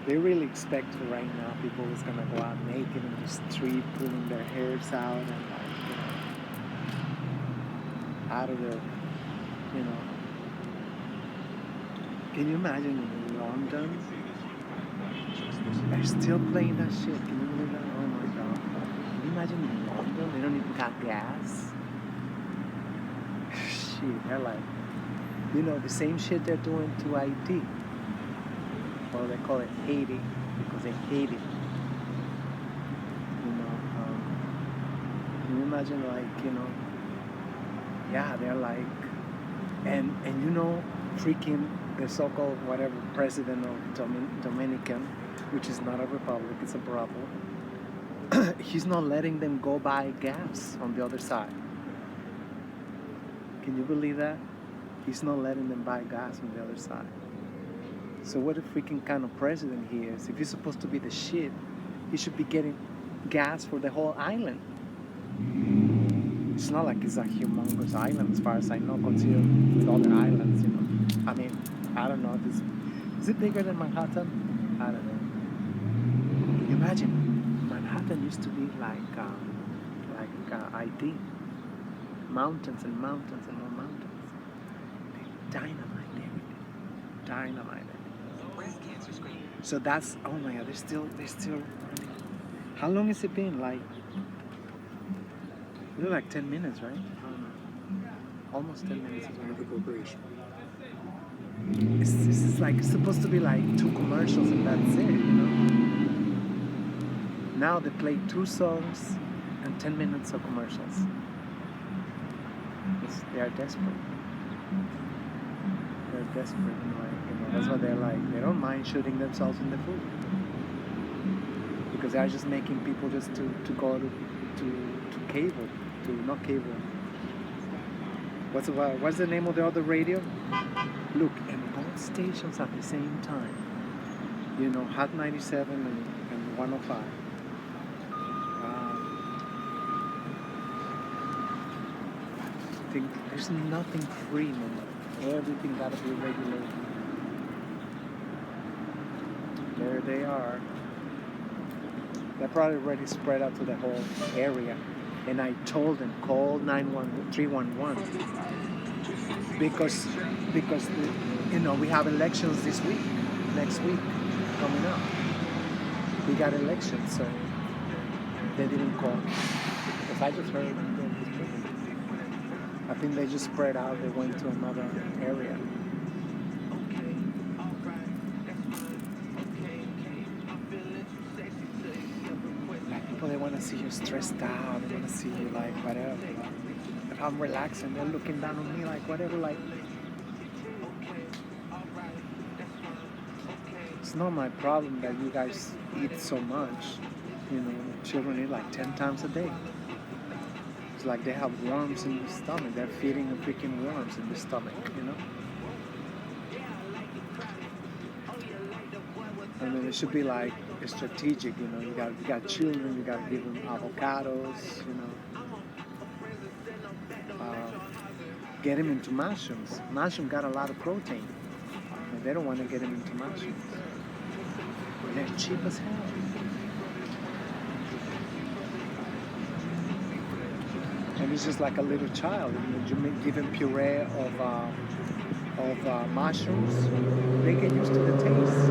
They really expect right now people is gonna go out naked in the street, pulling their hairs out and like, out of their, Can you imagine in London? They're still playing that shit. Can you believe that? Oh my God. Can you imagine in London? They don't even got gas. Shit, they're like, the same shit they're doing to Haiti. Well, they call it Haiti because they hate it. Can you imagine, like, they're like, and freaking the so-called whatever president of Dominican, which is not a republic, it's a brothel. He's not letting them go buy gas on the other side. Can you believe that? He's not letting them buy gas on the other side. So what a freaking kind of president he is. If he's supposed to be the shit, he should be getting gas for the whole island. It's not like it's a humongous island as far as I know, considered with other islands, I mean, I don't know. Is it bigger than Manhattan? I don't know. Can you imagine? Manhattan used to be like IT. Mountains and mountains and more mountains. They dynamite everything. So that's, oh my God, they're still running. How long has it been? Like 10 minutes, right? Almost 10 minutes. The corporation. It's like, it's supposed to be like 2 commercials and that's it, Now they play 2 songs and 10 minutes of commercials. They are desperate. That's why they're like, they don't mind shooting themselves in the foot. Because because they're just making people just to go to cable, to not cable. What's the name of the other radio? Look, and both stations at the same time. You know, Hot 97 and 105. I think there's nothing free no more. Everything gotta be regulated. There they are. They're probably already spread out to the whole area. And I told them, call 311 because you know, we have elections this week, next week coming up. We got elections, so they didn't call. Because I just heard them. I think they just spread out. They went to another area. Like people, they want to see you stressed out. They want to see you like whatever. If I'm relaxing, they're looking down on me like whatever. Like it's not my problem that you guys eat so much. You know, children eat like 10 times a day. It's like they have worms in the stomach. They're feeding the freaking worms in the stomach, you know? I mean, it should be like strategic, you know? You got children, you gotta give them avocados, you know? Get them into mushrooms. Mushroom got a lot of protein. And they don't want to get them into mushrooms. They're cheap as hell. And it's just like a little child. You give them puree of mushrooms. They get used to the taste.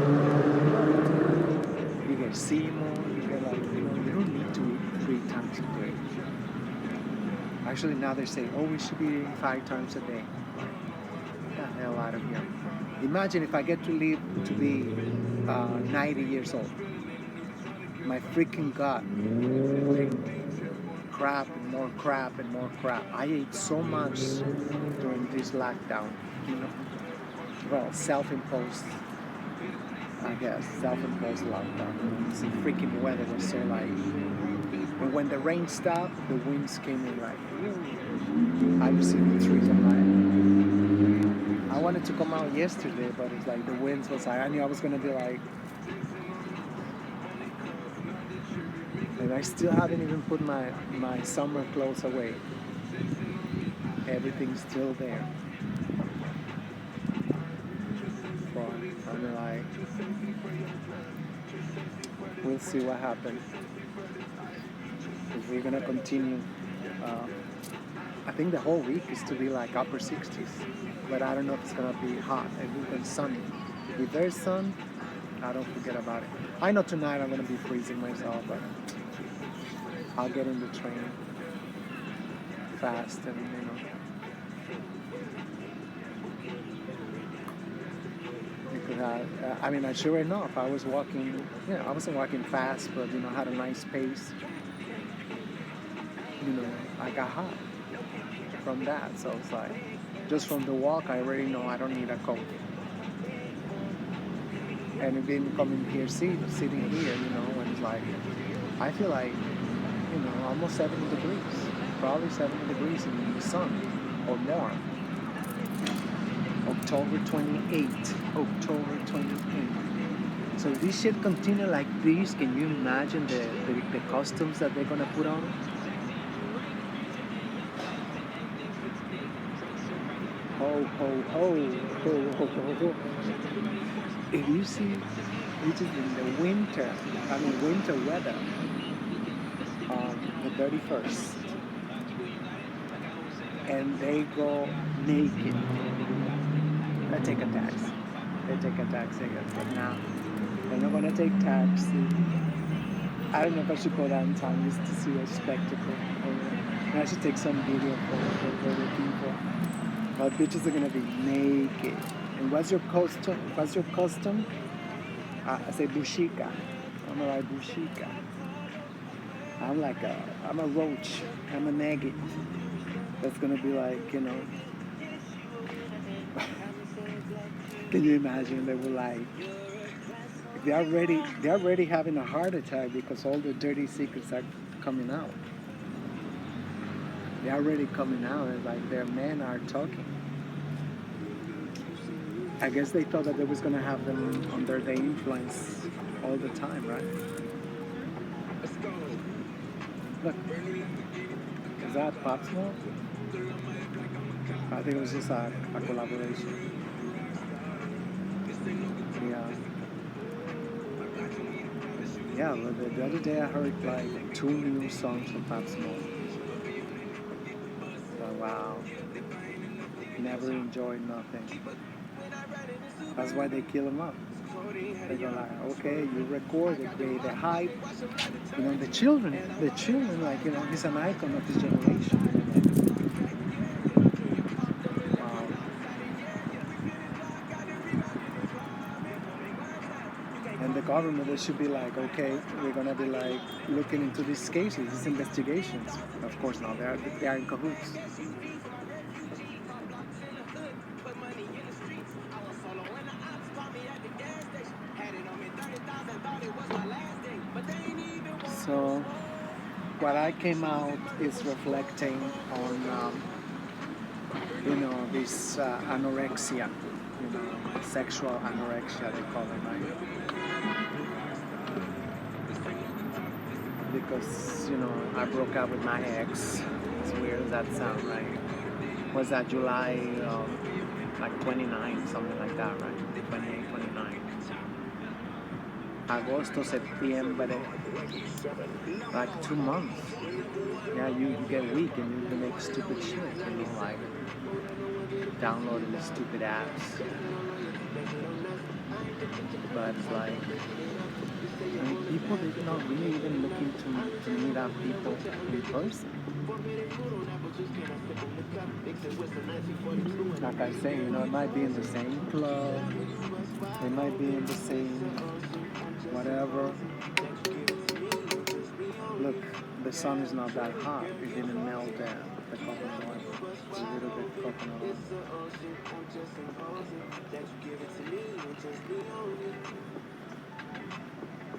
You get Seymour. You get like, you know, you don't need to eat 3 times a day. Actually, now they say, oh, we should be eating 5 times a day. Get the hell out of here. Imagine if I get to live to be 90 years old. My freaking gut. Crap and more crap and more crap. I ate so much during this lockdown, you know. Well, self-imposed, I guess, self-imposed lockdown. The freaking weather was so like, and when the rain stopped, the winds came in like, I just see the trees. I'm like, I wanted to come out yesterday, but it's like the winds was like, I knew I was gonna be like. And I still haven't even put my summer clothes away. Everything's still there. But I'm like, we'll see what happens. If we're gonna continue. I think the whole week is to be like upper 60s. But I don't know if it's gonna be hot and sunny. If there's sun, I don't forget about it. I know tonight I'm gonna be freezing myself, but I'll get in the train fast and, you know. Because I mean, sure enough, I was walking, you know, I wasn't walking fast, but, you know, I had a nice pace. You know, I got hot from that. So it's like, just from the walk, I already know I don't need a coat. And then coming here, sitting here, you know, when it's like, I feel like, you know, almost 70 degrees, probably 70 degrees in the sun or more. October 28th. So if this shit continue like this, can you imagine the costumes that they're gonna put on? Ho, ho, ho, ho, ho, ho, ho. If you see, which is in the winter, winter weather, the 31st, and they go naked. They take a taxi. But now they're not gonna take taxi. I don't know if I should go downtown just to see a spectacle. I should take some video for the people. But bitches are gonna be naked. And what's your costume? I say bushika. I'm gonna like bushika. I'm a roach. I'm a maggot. That's gonna be like, you know. Can you imagine? They were like they're already having a heart attack because all the dirty secrets are coming out. They're already coming out. It's like their men are talking. I guess they thought that they was gonna have them under their influence all the time, right? Look, is that Pop Smoke? I think it was just a collaboration. Yeah. Yeah, well, the other day I heard like 2 new songs from Pop Smoke. So, wow. Never enjoyed nothing. That's why they kill him up. They go like, okay, you record, they create the hype. You know, the children, like, you know, he's an icon of his generation. Wow. And the government, they should be like, okay, we're gonna be like looking into these cases, these investigations. Of course not, they are in cahoots. So what I came out is reflecting on, you know, this anorexia, you know, sexual anorexia they call it, right? Because, you know, I broke up with my ex. As weird as that sounds, right? Was that July, like 29, something like that, right? 28, 29. Agosto, septiembre, like 2 months. Yeah, you get weak and you make stupid shit, you know, like downloading the stupid apps. But it's like, I mean, people, they're not really even looking to meet up people in person. Like I say, you know, it might be in the same club, it might be in the same whatever. Look, the sun is not that hot. It didn't melt the coconut oil. It's a little bit coconut oil.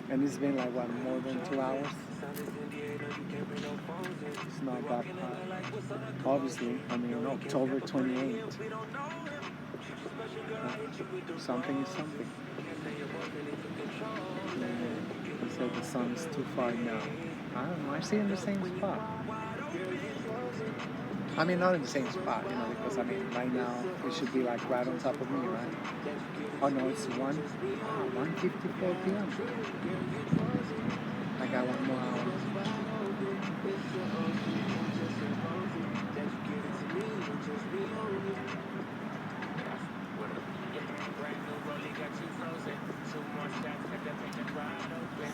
And it's been like, what, more than 2 hours? It's not that hot. Obviously, I mean, October 28th. Something is something. So the sun is too far now. I don't know, I see in the same spot. I mean, not in the same spot, you know, because I mean, right now it should be like right on top of me, right? Oh no, it's 1:54 p.m. I got 1 more hour.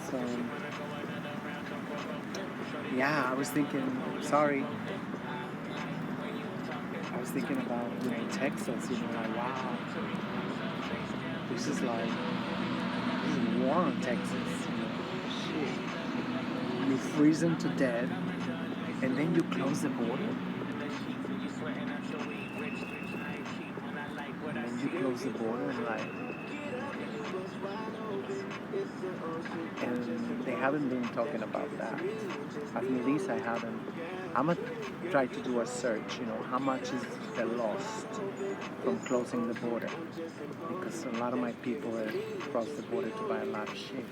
So, yeah, I was thinking, sorry, I was thinking about, you know, Texas, you know, like, wow, this is war on Texas, you know, shit. You freeze them to death, and then you close the border. And then you close the border and like, and they haven't been talking about that. At least I haven't. I'm gonna try to do a search, you know, how much is the loss from closing the border? Because a lot of my people have crossed the border to buy a lot of shit.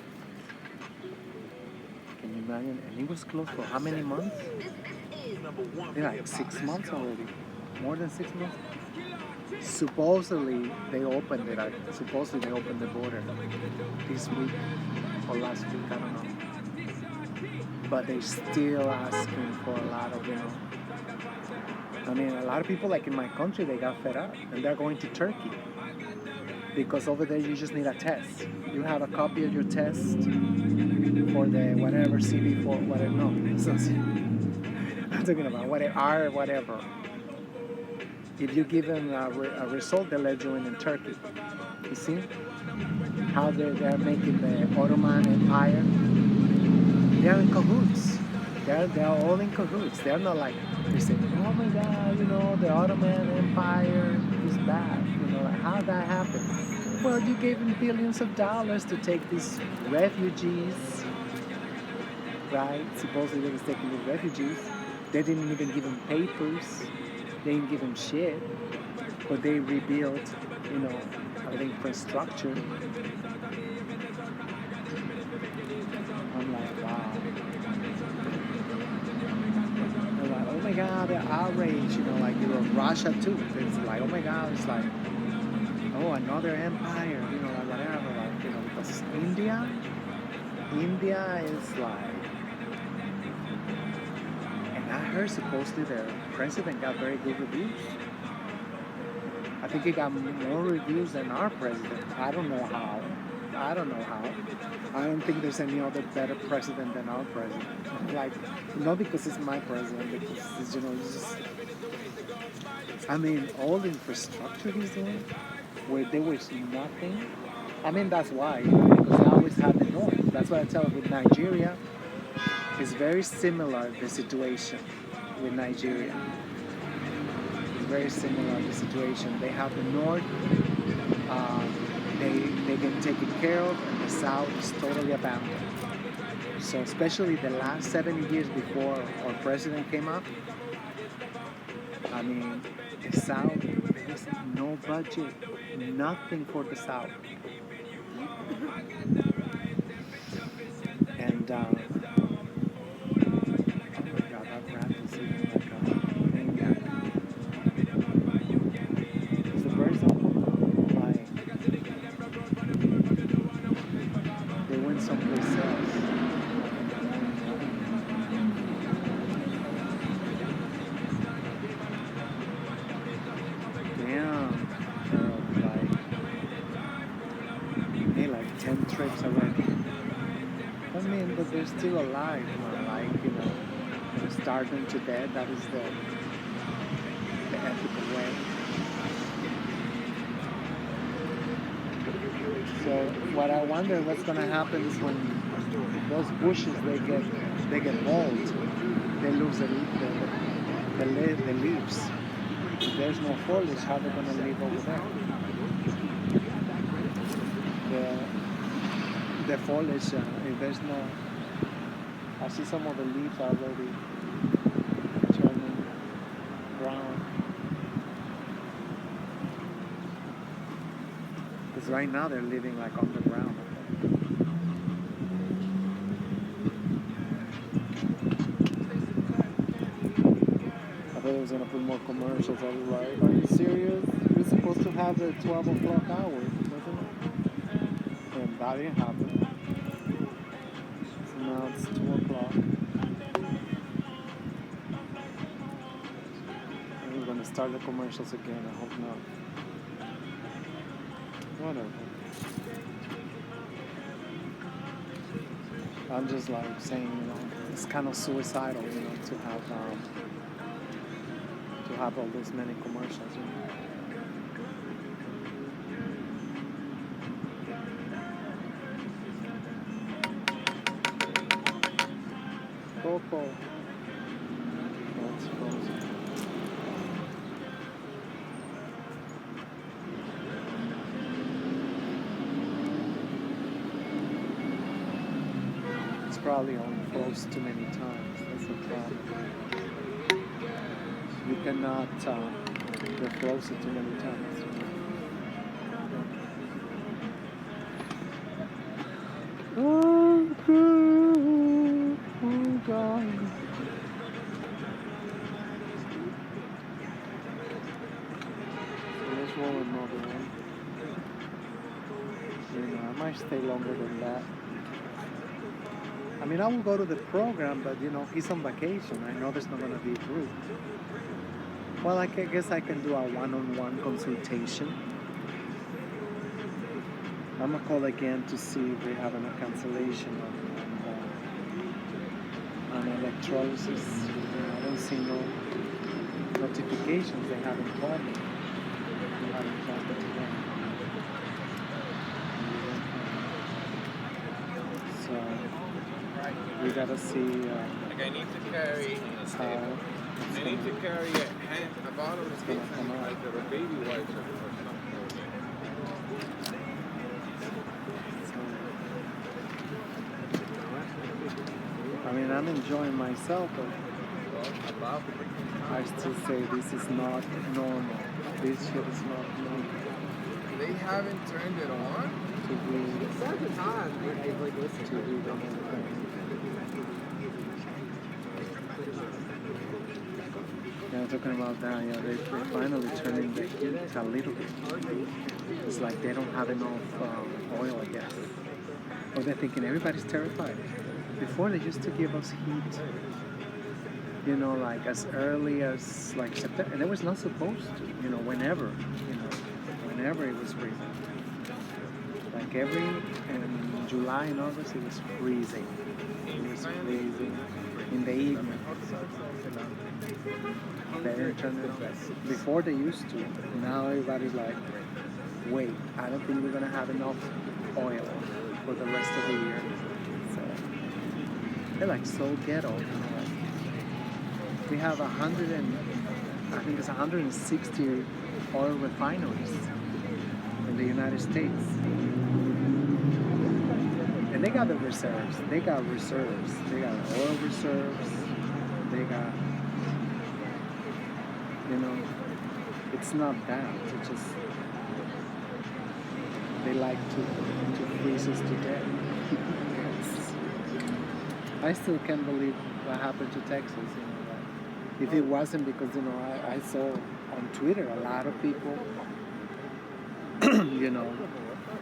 Can you imagine? And it was closed for how many months? Yeah, like 6 months already. More than 6 months? Supposedly they opened it. Supposedly they opened the border this week or last week, I don't know. But they're still asking for a lot of, you know. I mean, a lot of people, like in my country, they got fed up and they're going to Turkey because over there you just need a test. You have a copy of your test for the whatever CD4, whatever. No, I'm talking about whatever. If you give them a result, they let you in Turkey. You see how they're making the Ottoman Empire? They're in cahoots. They're all in cahoots. They're not like, they say, oh my God, you know, the Ottoman Empire is bad. You know, like, how did that happen? Well, you gave him billions of dollars to take these refugees, right? Supposedly they was taking the refugees. They didn't even give him papers. They didn't give him shit. But they rebuilt, you know, the infrastructure. I'm like, wow. They're like, oh my God, they're outraged, you know, like, you know, Russia too. It's like, oh my God, it's like, oh, another empire, you know, like whatever, like, you know, because India is like, and I heard supposedly their president got very good reviews. I think he got more reviews than our president. I don't know how. I don't know how. I don't think there's any other better president than our president. Like, not because it's my president, because it's, you know, it's just, I mean, all the infrastructure he's doing, where there was nothing. I mean, that's why, you know, because I always had the north. That's what I tell you with Nigeria. It's very similar, the situation with Nigeria. It's very similar, the situation. They have the north, they get taken care of, and the south is totally abandoned. So especially the last 7 years before our president came up, I mean, the south, there was no budget, nothing for the south. And oh my God, that rat is eating like a maniac. Is the person like they went someplace else? Damn, girl, like made like 10 trips already. I mean, but they're still alive, you know, like, you know, they're starving to death. That is the ethical way. So what I wonder what's gonna happen is when those bushes they get mold, they lose the leaves. If there's no foliage, how they gonna live over there? The foliage, if there's no, I see some of the leaves already turning brown. Because right now they're living like on the ground. I thought I was gonna put more commercials. I was like, are you serious? You're supposed to have the 12 o'clock hour, wasn't it? And that didn't happen. So now it's 2 o'clock. And we're gonna start the commercials again. I hope not. Whatever. I'm just like saying, you know, it's kind of suicidal, you know, to have all those many commercials. You know? Coco. Oh, it's frozen. It's probably only froze too many times. That's the problem. You cannot defrost it too many times. Oh, God. Oh, God. So let's roll another one. You know, I might stay longer than that. I mean, I will go to the program, but you know, he's on vacation. I know there's not going to be a group. Well, I guess I can do a one-on-one consultation. I'm going to call again to see if we're having a cancellation on electrolysis. I don't see no notifications. They haven't called me. They haven't called me today. So we got to see like I need to carry how I need to carry a bottle of gonna come out. like a baby wipes or something. I'm enjoying myself, but I still say this is not normal. This shit is not normal. They haven't turned it on? To read the whole thing. Yeah, talking about that, yeah, they're finally turning the heat a little bit. It's like they don't have enough oil, I guess. Or they're thinking everybody's terrified. Before they used to give us heat, you know, like as early as like September, and it was not supposed to, you know, whenever it was freezing. Like in July and August, it was freezing. It was freezing in the evening. They didn't turn it on. Before they used to. Now everybody's like, wait, I don't think we're gonna have enough oil for the rest of the year. So they're like so ghetto. You know, like, we have 160 oil refineries in the United States. And they got the reserves. They got reserves. They got oil reserves. They got, you know, it's not that. It's just, they like to freeze us to death. I still can't believe what happened to Texas, you know. Like, if it wasn't because, you know, I saw on Twitter a lot of people, you know,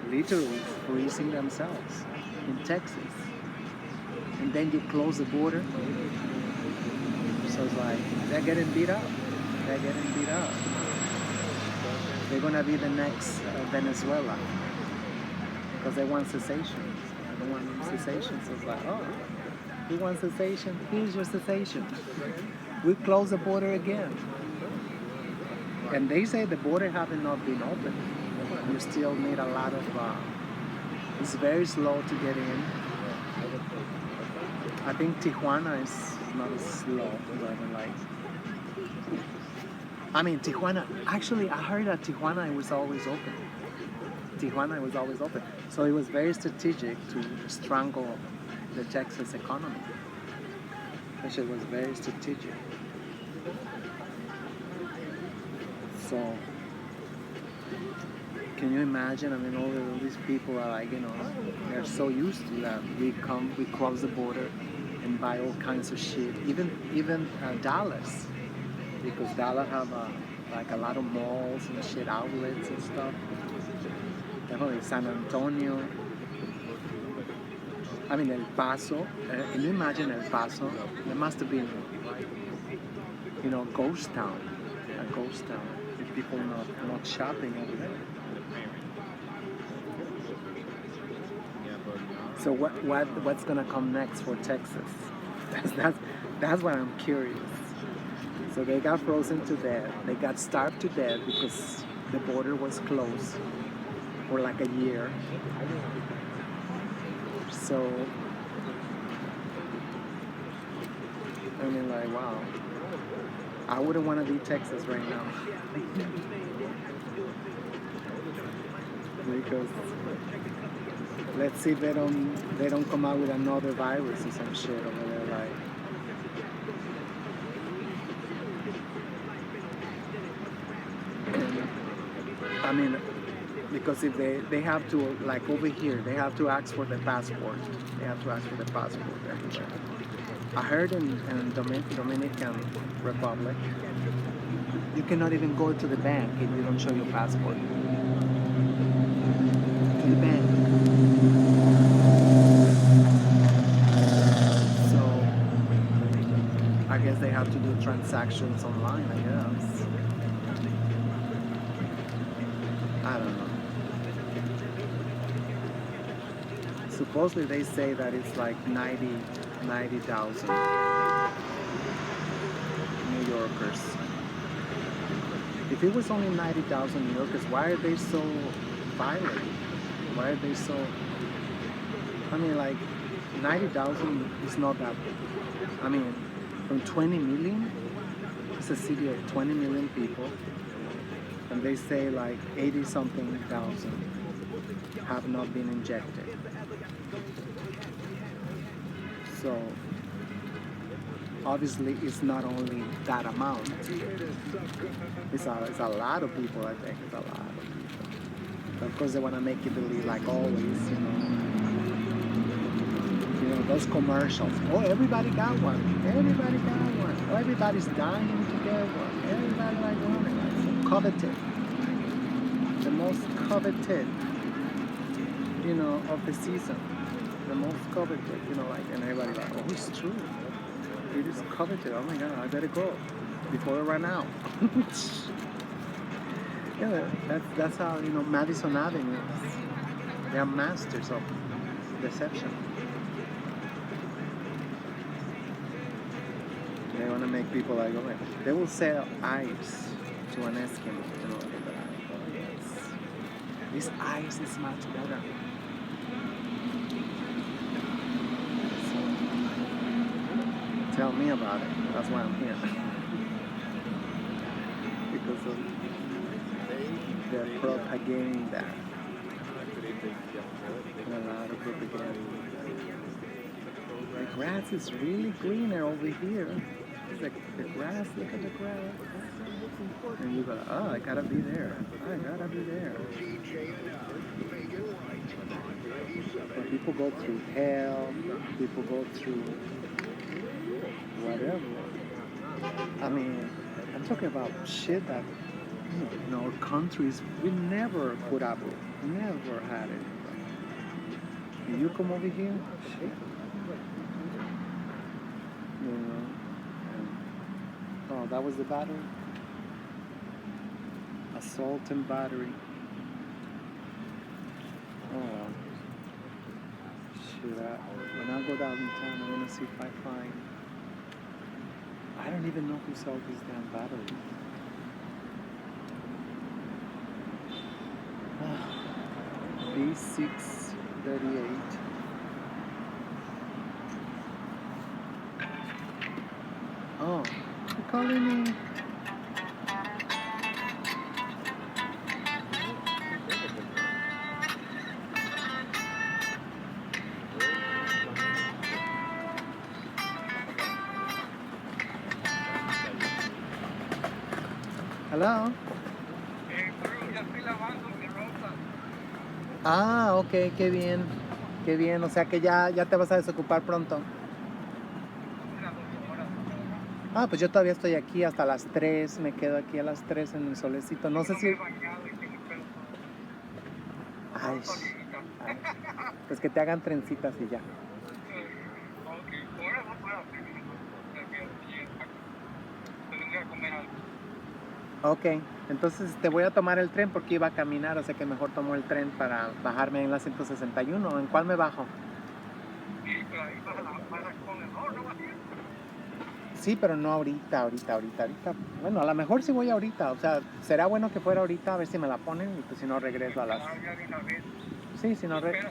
literally freezing themselves in Texas. And then you close the border. So it's like, they're getting beat up. They're getting beat up. They're going to be the next Venezuela. Because they want cessation. They want cessation. So it's like, oh, you want cessation? Here's your cessation. We close the border again. And they say the border haven't not been open. You still need a lot of, it's very slow to get in. I think Tijuana is not as slow, but like, I mean, Tijuana, actually I heard that Tijuana was always open. Tijuana was always open. So it was very strategic to strangle the Texas economy. That shit was very strategic. So, can you imagine? I mean, all these people are like, you know, they're so used to that. We cross the border and buy all kinds of shit. Even Dallas, because Dallas have like a lot of malls and shit, outlets and stuff. Definitely San Antonio. I mean, El Paso. Can you imagine El Paso? There must have been, you know, ghost town, a ghost town. With people not shopping over there. So what's gonna come next for Texas? That's what I'm curious. So they got frozen to death. They got starved to death because the border was closed for like a year. So I mean, like, wow. I wouldn't want to be Texas right now. Because let's see if they don't come out with another virus or some shit over there, like. And, I mean, because if they have to, like over here, they have to ask for the passport. They have to ask for the passport everywhere. I heard in Dominican Republic, you cannot even go to the bank if you don't show your passport. To the bank. So, I guess they have to do transactions online, I guess. I don't know. Supposedly they say that it's like 90,000 New Yorkers. If it was only 90,000 New Yorkers, why are they so violent? Why are they so... I mean, like, 90,000 is not that... I mean, from 20 million, it's a city of 20 million people, and they say like 80-something thousand have not been injected. So, obviously it's not only that amount. It's a lot of people, I think. It's a lot of people. But of course, they want to make you believe, like always, those commercials. Oh, everybody got one. Everybody got one. Oh, everybody's dying to get one. Everybody like wanting it. So coveted. The most coveted, of the season. The most coveted, and everybody like, oh, it's true. It is coveted. Oh my God, I better go before I run out. Yeah, that's how Madison Avenue is. They are masters of deception. They want to make people like, oh, they will sell ice to an Eskimo. They'll be like, oh yes, this ice is much better. So, tell me about it. That's why I'm here. Because of the propaganda. A lot of propaganda. The grass is really greener over here. It's like the grass, look at the grass. And you go, oh, I gotta be there. I gotta be there. But people go through hell. People go through whatever. I mean, I'm talking about shit that in our countries we never put up with. Never had it. And you come over here, shit. Oh, that was the battery? Assault and battery. Oh well. Shit, when I go downtown, I want to see if I find. I don't even know who sold these damn batteries. B638. Oh, you're calling me? Hello? Ah, ok, qué bien. Qué bien, o sea que ya te vas a desocupar pronto. Ah, pues yo todavía estoy aquí hasta las 3, me quedo aquí a las 3 en el solecito. No sé si... Ay, pues que te hagan trencitas y ya. Ok, entonces te voy a tomar el tren porque iba a caminar, o sea que mejor tomo el tren para bajarme en la 161. ¿En cuál me bajo? Sí, pero no ahorita. Bueno, a lo mejor sí voy ahorita, o sea, será bueno que fuera ahorita a ver si me la ponen y pues si no regreso a las... Sí, si no regreso...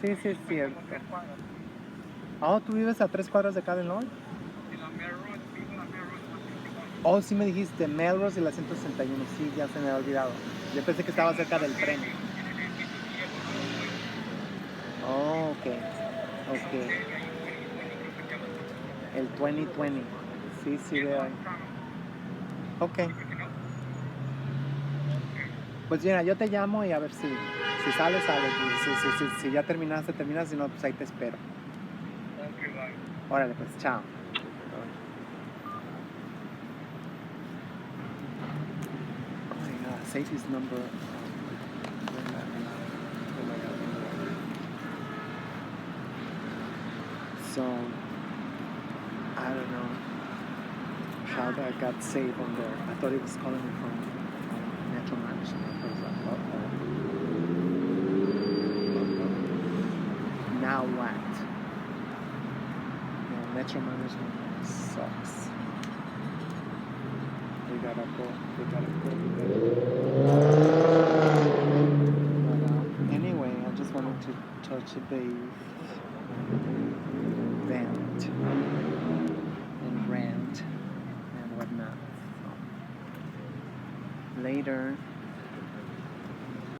Sí, es cierto. Oh, ¿tú vives a 3 cuadras de acá del norte? Oh, sí me dijiste, Melrose y la 161, sí, ya se me ha olvidado. Yo pensé que estaba cerca del tren. Oh, ok. El 2020, sí veo ahí. Ok. Pues mira, yo te llamo y a ver si sale. Si ya terminaste, si no, pues ahí te espero. Órale, pues, chao. Save his number. So I don't know how that got saved on there. I thought it was calling me from Metro Management. I was like, now what? Metro Management sucks. We gotta go. But anyway, I just wanted to touch a base, vent, and rant, and whatnot. So, later.